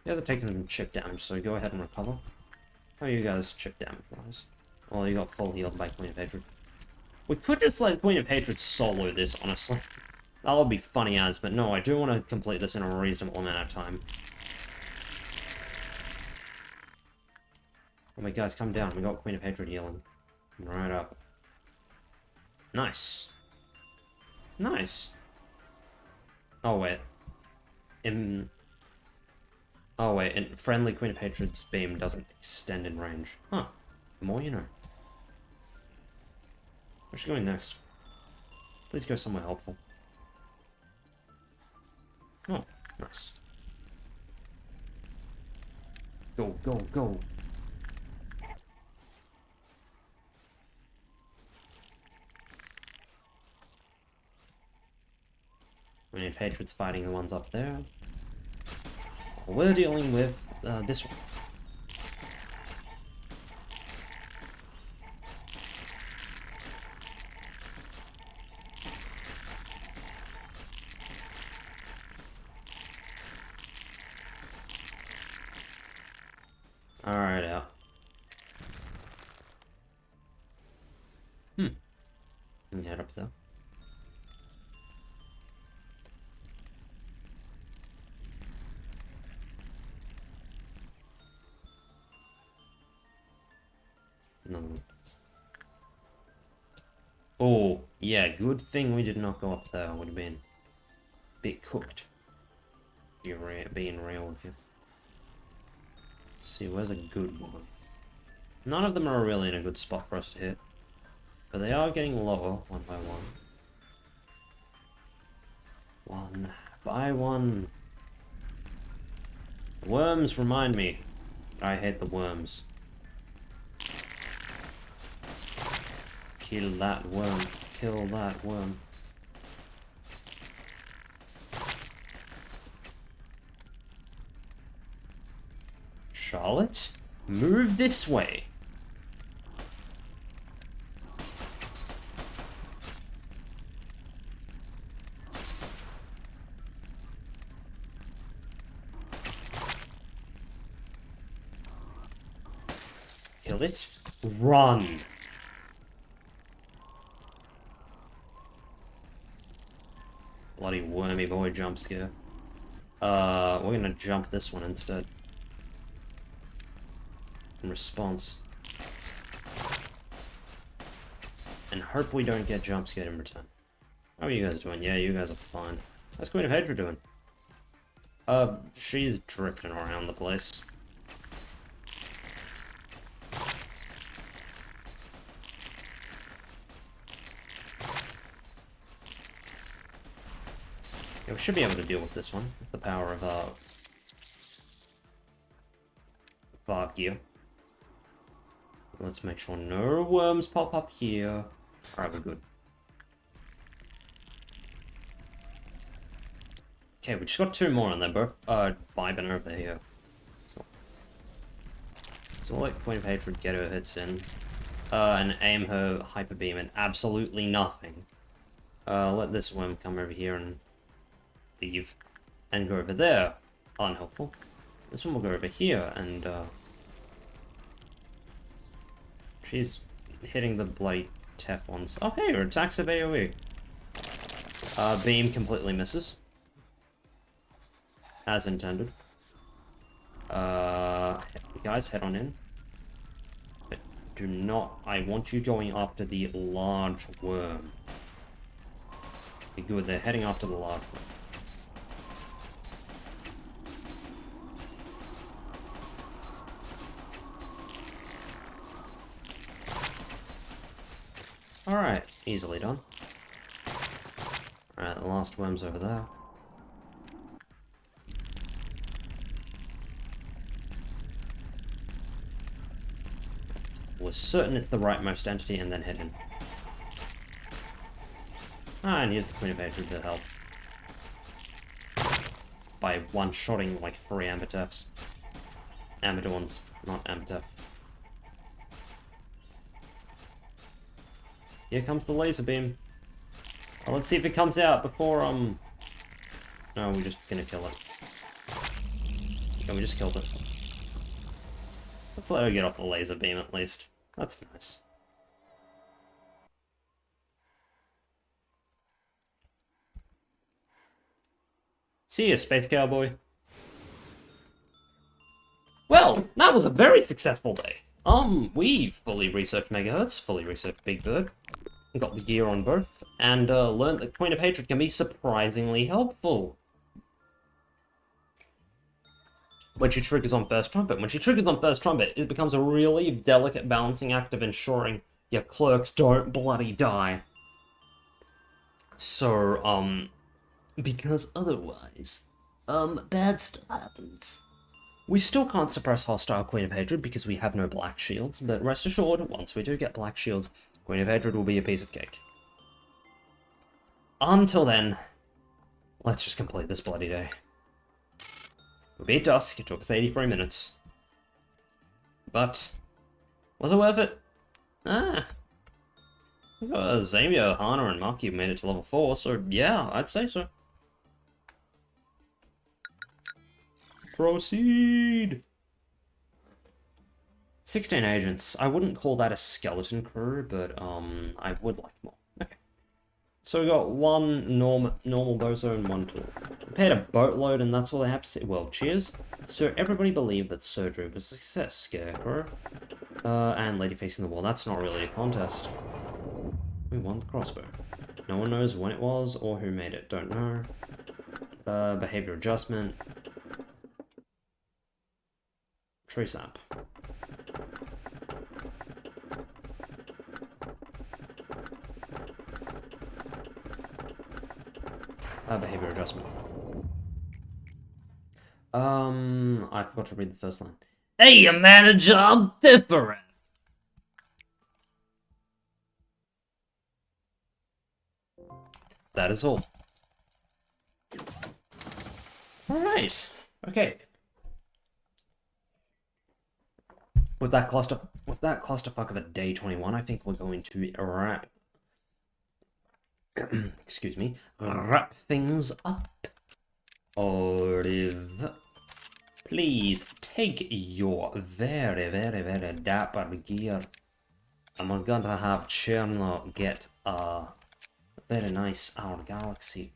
You guys are taking some chip damage, so go ahead and recover. How are you guys chip damage wise? Well, you got full healed by Queen of Hatred. We could just let Queen of Hatred solo this, honestly. That would be funny as, but no, I do want to complete this in a reasonable amount of time. Oh my guys, come down. We got Queen of Hatred healing. Right up. Nice. Nice. Oh wait. Oh wait, and friendly Queen of Hatred's beam doesn't extend in range. Huh. The more you know. Where's she going next? Please go somewhere helpful. Oh, nice. Go, go, go. I mean, if Hatred's fighting the ones up there, we're dealing with this one. Alright, out. Let me head up there. No. Oh, yeah, good thing we did not go up there. Would have been a bit cooked. Being real with you. Let's see, where's a good one? None of them are really in a good spot for us to hit. But they are getting lower, one by one. One by one. The worms remind me. I hate the worms. Kill that worm. Kill that worm. Charlotte, move this way. Kill it. Run. Bloody wormy boy jump scare. We're gonna jump this one instead. In response. And hope we don't get jump scared in return. How are you guys doing? Yeah, you guys are fine. How's Queen of Hatred doing? She's drifting around the place. Yeah, we should be able to deal with this one with the power of Varg gear. Let's make sure no worms pop up here. Alright, we're good. Okay, we just got two more and they're both vibing over here. So we'll let Queen of Hatred get her hits in. And aim her hyper beam at absolutely nothing. Let this worm come over here and leave. And go over there. Unhelpful. This one will go over here and she's hitting the bloody Tef ones. Oh hey, her attacks of AoE. Beam completely misses. As intended. Guys, head on in. But do not... I want you going after the large worm. Be good, they're heading after the large worm. Alright, easily done. Alright, the last worm's over there. We're certain it's the rightmost entity and then hit him. Ah, and here's the Queen of Hatred to help. By one-shotting like 3 Ambertefs. Amberdawn's, not Ambertef. Here comes the laser beam. Well, let's see if it comes out before, No, we're just gonna kill it. Yeah, we just killed it. Let's let her get off the laser beam at least. That's nice. See ya, Space Cowboy. Well, that was a very successful day. We fully researched Megahertz, fully researched Big Bird, got the gear on both, and learned that Queen of Hatred can be surprisingly helpful. When she triggers on First Trumpet. When she triggers on First Trumpet, it becomes a really delicate balancing act of ensuring your clerks don't bloody die. So, because otherwise, bad stuff happens. We still can't suppress hostile Queen of Hatred because we have no black shields, but rest assured, once we do get black shields, Queen of Hatred will be a piece of cake. Until then, let's just complete this bloody day. We beat Dusk, it took us 83 minutes. But, was it worth it? Xavier, Hana, and Maki made it to level 4, so yeah, I'd say so. Proceed! 16 agents. I wouldn't call that a skeleton crew, but I would like more. Okay. So we got one normal bozo and one tool. We paid a boatload and that's all they have to say. Well, cheers. So everybody believed that surgery was a success, Scarecrow. And Lady Facing the Wall. That's not really a contest. We won the crossbow. No one knows when it was or who made it. Don't know. Behavior adjustment. Tree sap. Behavior adjustment. I forgot to read the first line. Hey, manager, I'm different. That is all. Alright. Okay. With that clusterfuck of a day 21, I think we're going to wrap excuse me, wrap things up. Olive, please take your very, very, very dapper gear. And we're gonna have Cherno get a very nice Our Galaxy.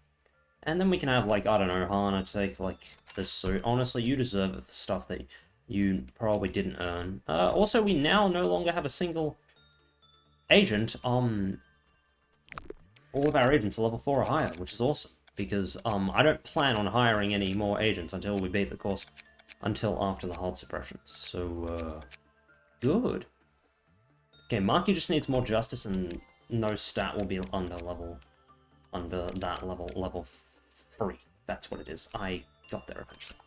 And then we can have, like, I don't know, Hana take, like, this suit. Honestly, you deserve it for stuff that you probably didn't earn. Also, we now no longer have a single agent. All of our agents are level 4 or higher, which is awesome. Because, I don't plan on hiring any more agents until we beat the course. Until after the hard suppression. So, good. Okay, Maki just needs more justice and no stat will be under that level 3. That's what it is. I got there eventually.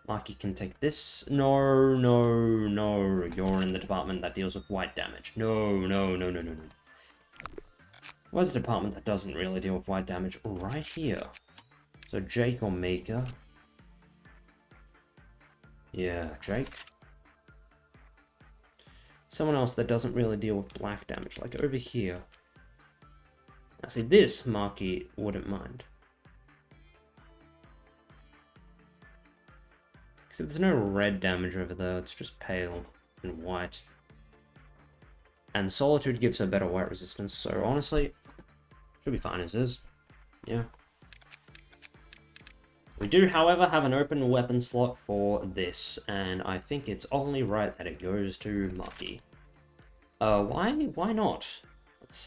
Maki can take this. No, no, no. You're in the department that deals with white damage. No, no, no, no, no, no. Where's the department that doesn't really deal with white damage? Right here. So Jake or Maker. Yeah, Jake. Someone else that doesn't really deal with black damage, like over here. Now see, this Maki wouldn't mind. Except there's no red damage over there, it's just pale and white. And Solitude gives her better white resistance, so honestly, should be fine as is. Yeah. We do, however, have an open weapon slot for this, and I think it's only right that it goes to Maki. Why not?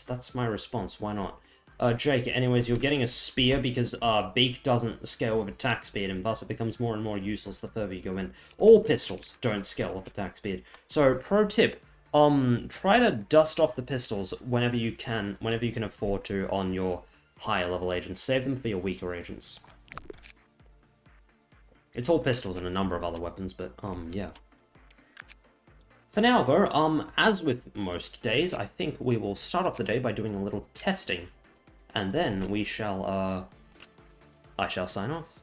That's my response, why not? Jake, anyways, you're getting a spear because, Beak doesn't scale with attack speed, and thus it becomes more and more useless the further you go in. All pistols don't scale with attack speed. So, pro tip, try to dust off the pistols whenever you can afford to on your higher level agents. Save them for your weaker agents. It's all pistols and a number of other weapons, but, yeah. For now, though, as with most days, I think we will start off the day by doing a little testing. And then we shall, I shall sign off.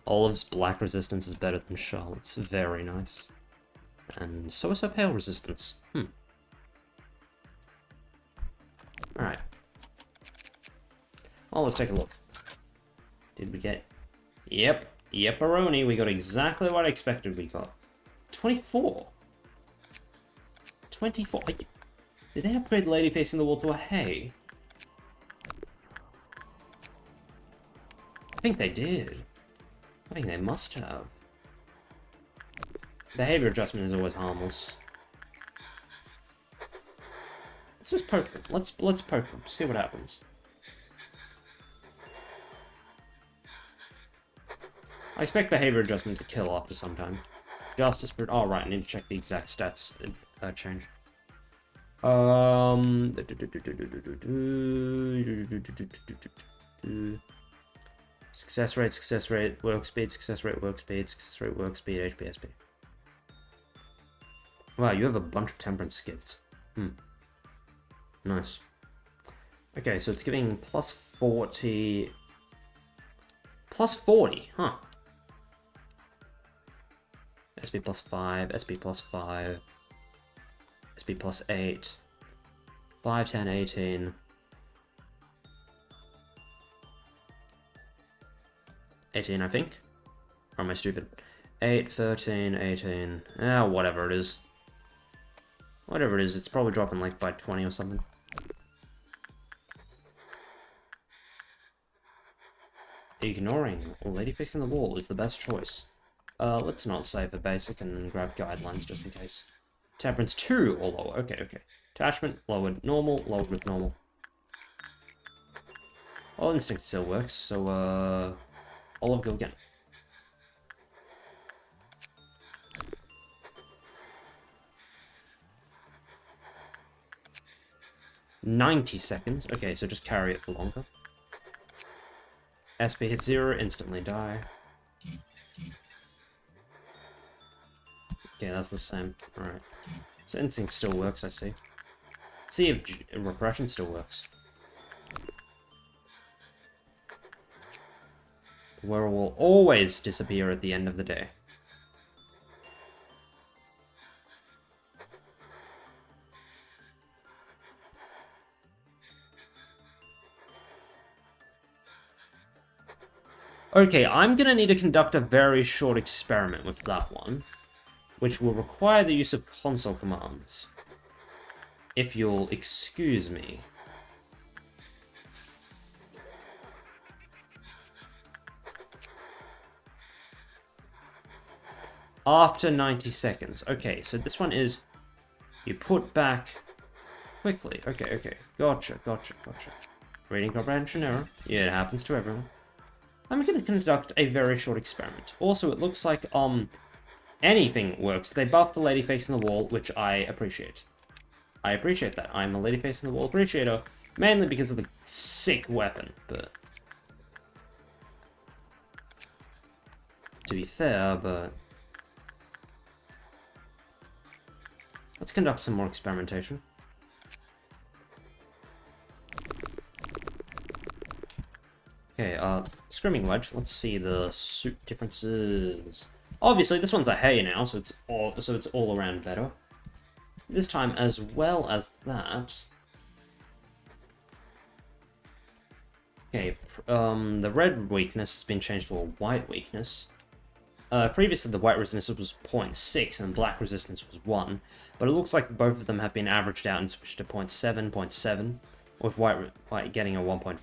Olive's black resistance is better than Charlotte's. Very nice. And so is her pale resistance. Alright. Well, let's take a look. Did we get... Yep. Yep-a-roni. We got exactly what I expected we got. 24. 24. Did they upgrade Lady Facing the Wall to a hay? I think they did. I think they must have. Behavior adjustment is always harmless. Let's just poke them. Let's poke them. See what happens. I expect behavior adjustment to kill after some time. Justice, but oh right, I need to check the exact stats change. Success rate, work speed, success rate, work speed, HP, SP. Wow, you have a bunch of temperance gifts. Nice. Okay, so it's giving plus 40... Plus 40, huh. SP plus 5, SP plus 5, SP plus 8, 5, 10, 18... 18, I think. Or am I stupid? 8, 13, 18... whatever it is. Whatever it is, it's probably dropping like by 20 or something. Ignoring Lady Fixing the Wall is the best choice. Let's not save the basic and grab guidelines just in case. Temperance 2 or lower. Okay, okay. Attachment, lowered normal, lowered with normal. Well, instinct still works, so Olive, go again. $90 seconds. Okay, so just carry it for longer. SP hits 0, instantly die. Okay, that's the same. Alright. So instinct still works, I see. Let's see if repression still works. Where will always disappear at the end of the day. Okay, I'm gonna need to conduct a very short experiment with that one, which will require the use of console commands. If you'll excuse me. After 90 seconds. Okay, so this one is you put back quickly. Okay, okay. Gotcha. Reading comprehension error. Yeah, it happens to everyone. I'm going to conduct a very short experiment. Also, it looks like, anything works. They buffed the lady facing the wall, which I appreciate. I appreciate that. I'm a lady facing the wall appreciator, mainly because of the sick weapon, but... to be fair, but... let's conduct some more experimentation. Okay, Screaming Wedge, let's see the suit differences. Obviously, this one's a hay now, so it's all around better. This time, as well as that... okay, the red weakness has been changed to a white weakness. Previously, the white resistance was 0.6 and black resistance was 1, but it looks like both of them have been averaged out and switched to 0.7, 0.7, with white getting a 1.3.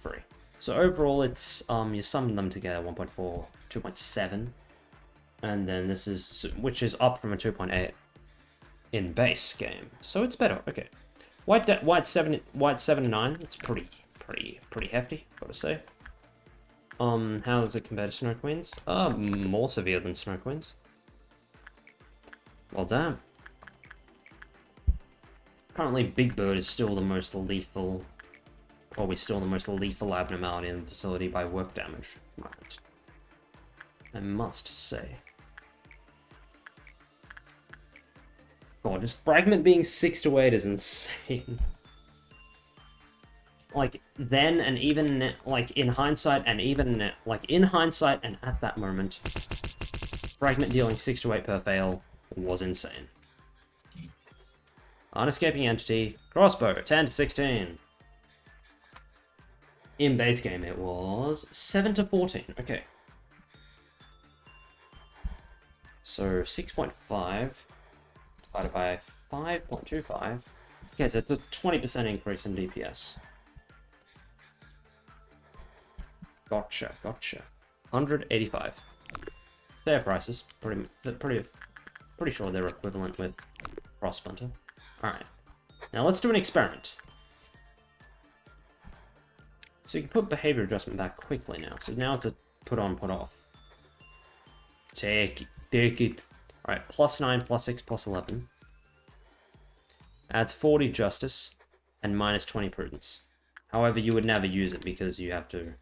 So overall, it's, you sum them together, 1.4, 2.7, and then this is, which is up from a 2.8 in base game. So it's better, okay. White 7 and 9, it's pretty hefty, gotta say. How does it compare to Snow Queens? More severe than Snow Queens. Well, damn. Currently, Big Bird is still the most lethal... probably still the most lethal abnormality in the facility by work damage. Right. I must say. God, just Fragment being 6 to 8 is insane. Like, then and even, like, in hindsight and even, like, in hindsight and at that moment, Fragment dealing 6 to 8 per fail was insane. Unescaping Entity, Crossbow, 10 to 16. In base game, it was 7 to 14. Okay. So 6.5 divided by 5.25. Okay, so it's a 20% increase in DPS. Gotcha. 185. Fair prices. Pretty sure they're equivalent with Frostsplinter. Alright. Now let's do an experiment. So you can put behavior adjustment back quickly now. So now it's a put on, put off. Take it. Alright, +9, +6, +11. Adds 40 justice and -20 prudence. However, you would never use it because you have to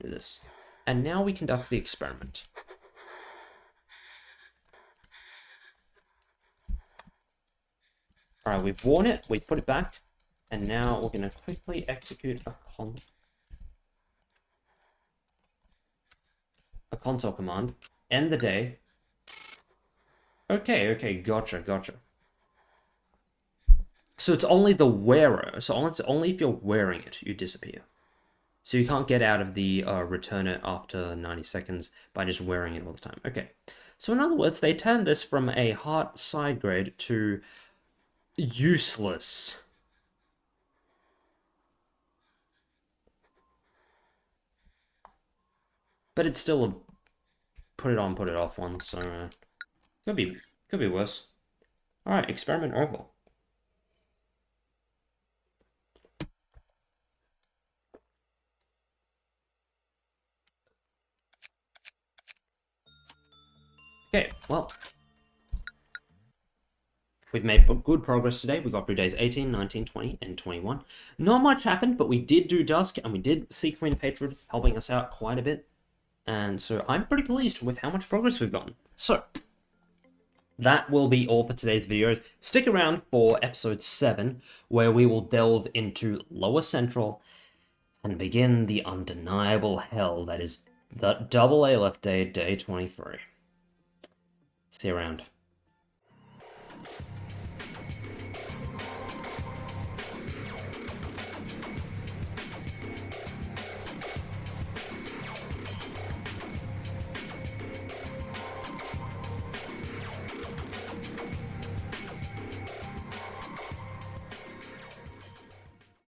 do this. And now we conduct the experiment. Alright, we've worn it, we've put it back, and now we're going to quickly execute a console command. End the day. Okay, gotcha. So it's only the wearer, so it's only if you're wearing it, you disappear. So you can't get out of the return it after 90 seconds by just wearing it all the time. Okay. So in other words, they turned this from a heart side grade to useless. But it's still a put it on, put it off one, so could be worse. Alright, experiment over. Okay, well, we've made good progress today. We got through days 18, 19, 20, and 21. Not much happened, but we did do Dusk, and we did see Queen Patron helping us out quite a bit. And so I'm pretty pleased with how much progress we've gotten. So, that will be all for today's video. Stick around for episode 7, where we will delve into Lower Central and begin the undeniable hell that is the double A left day, day 23. See you around.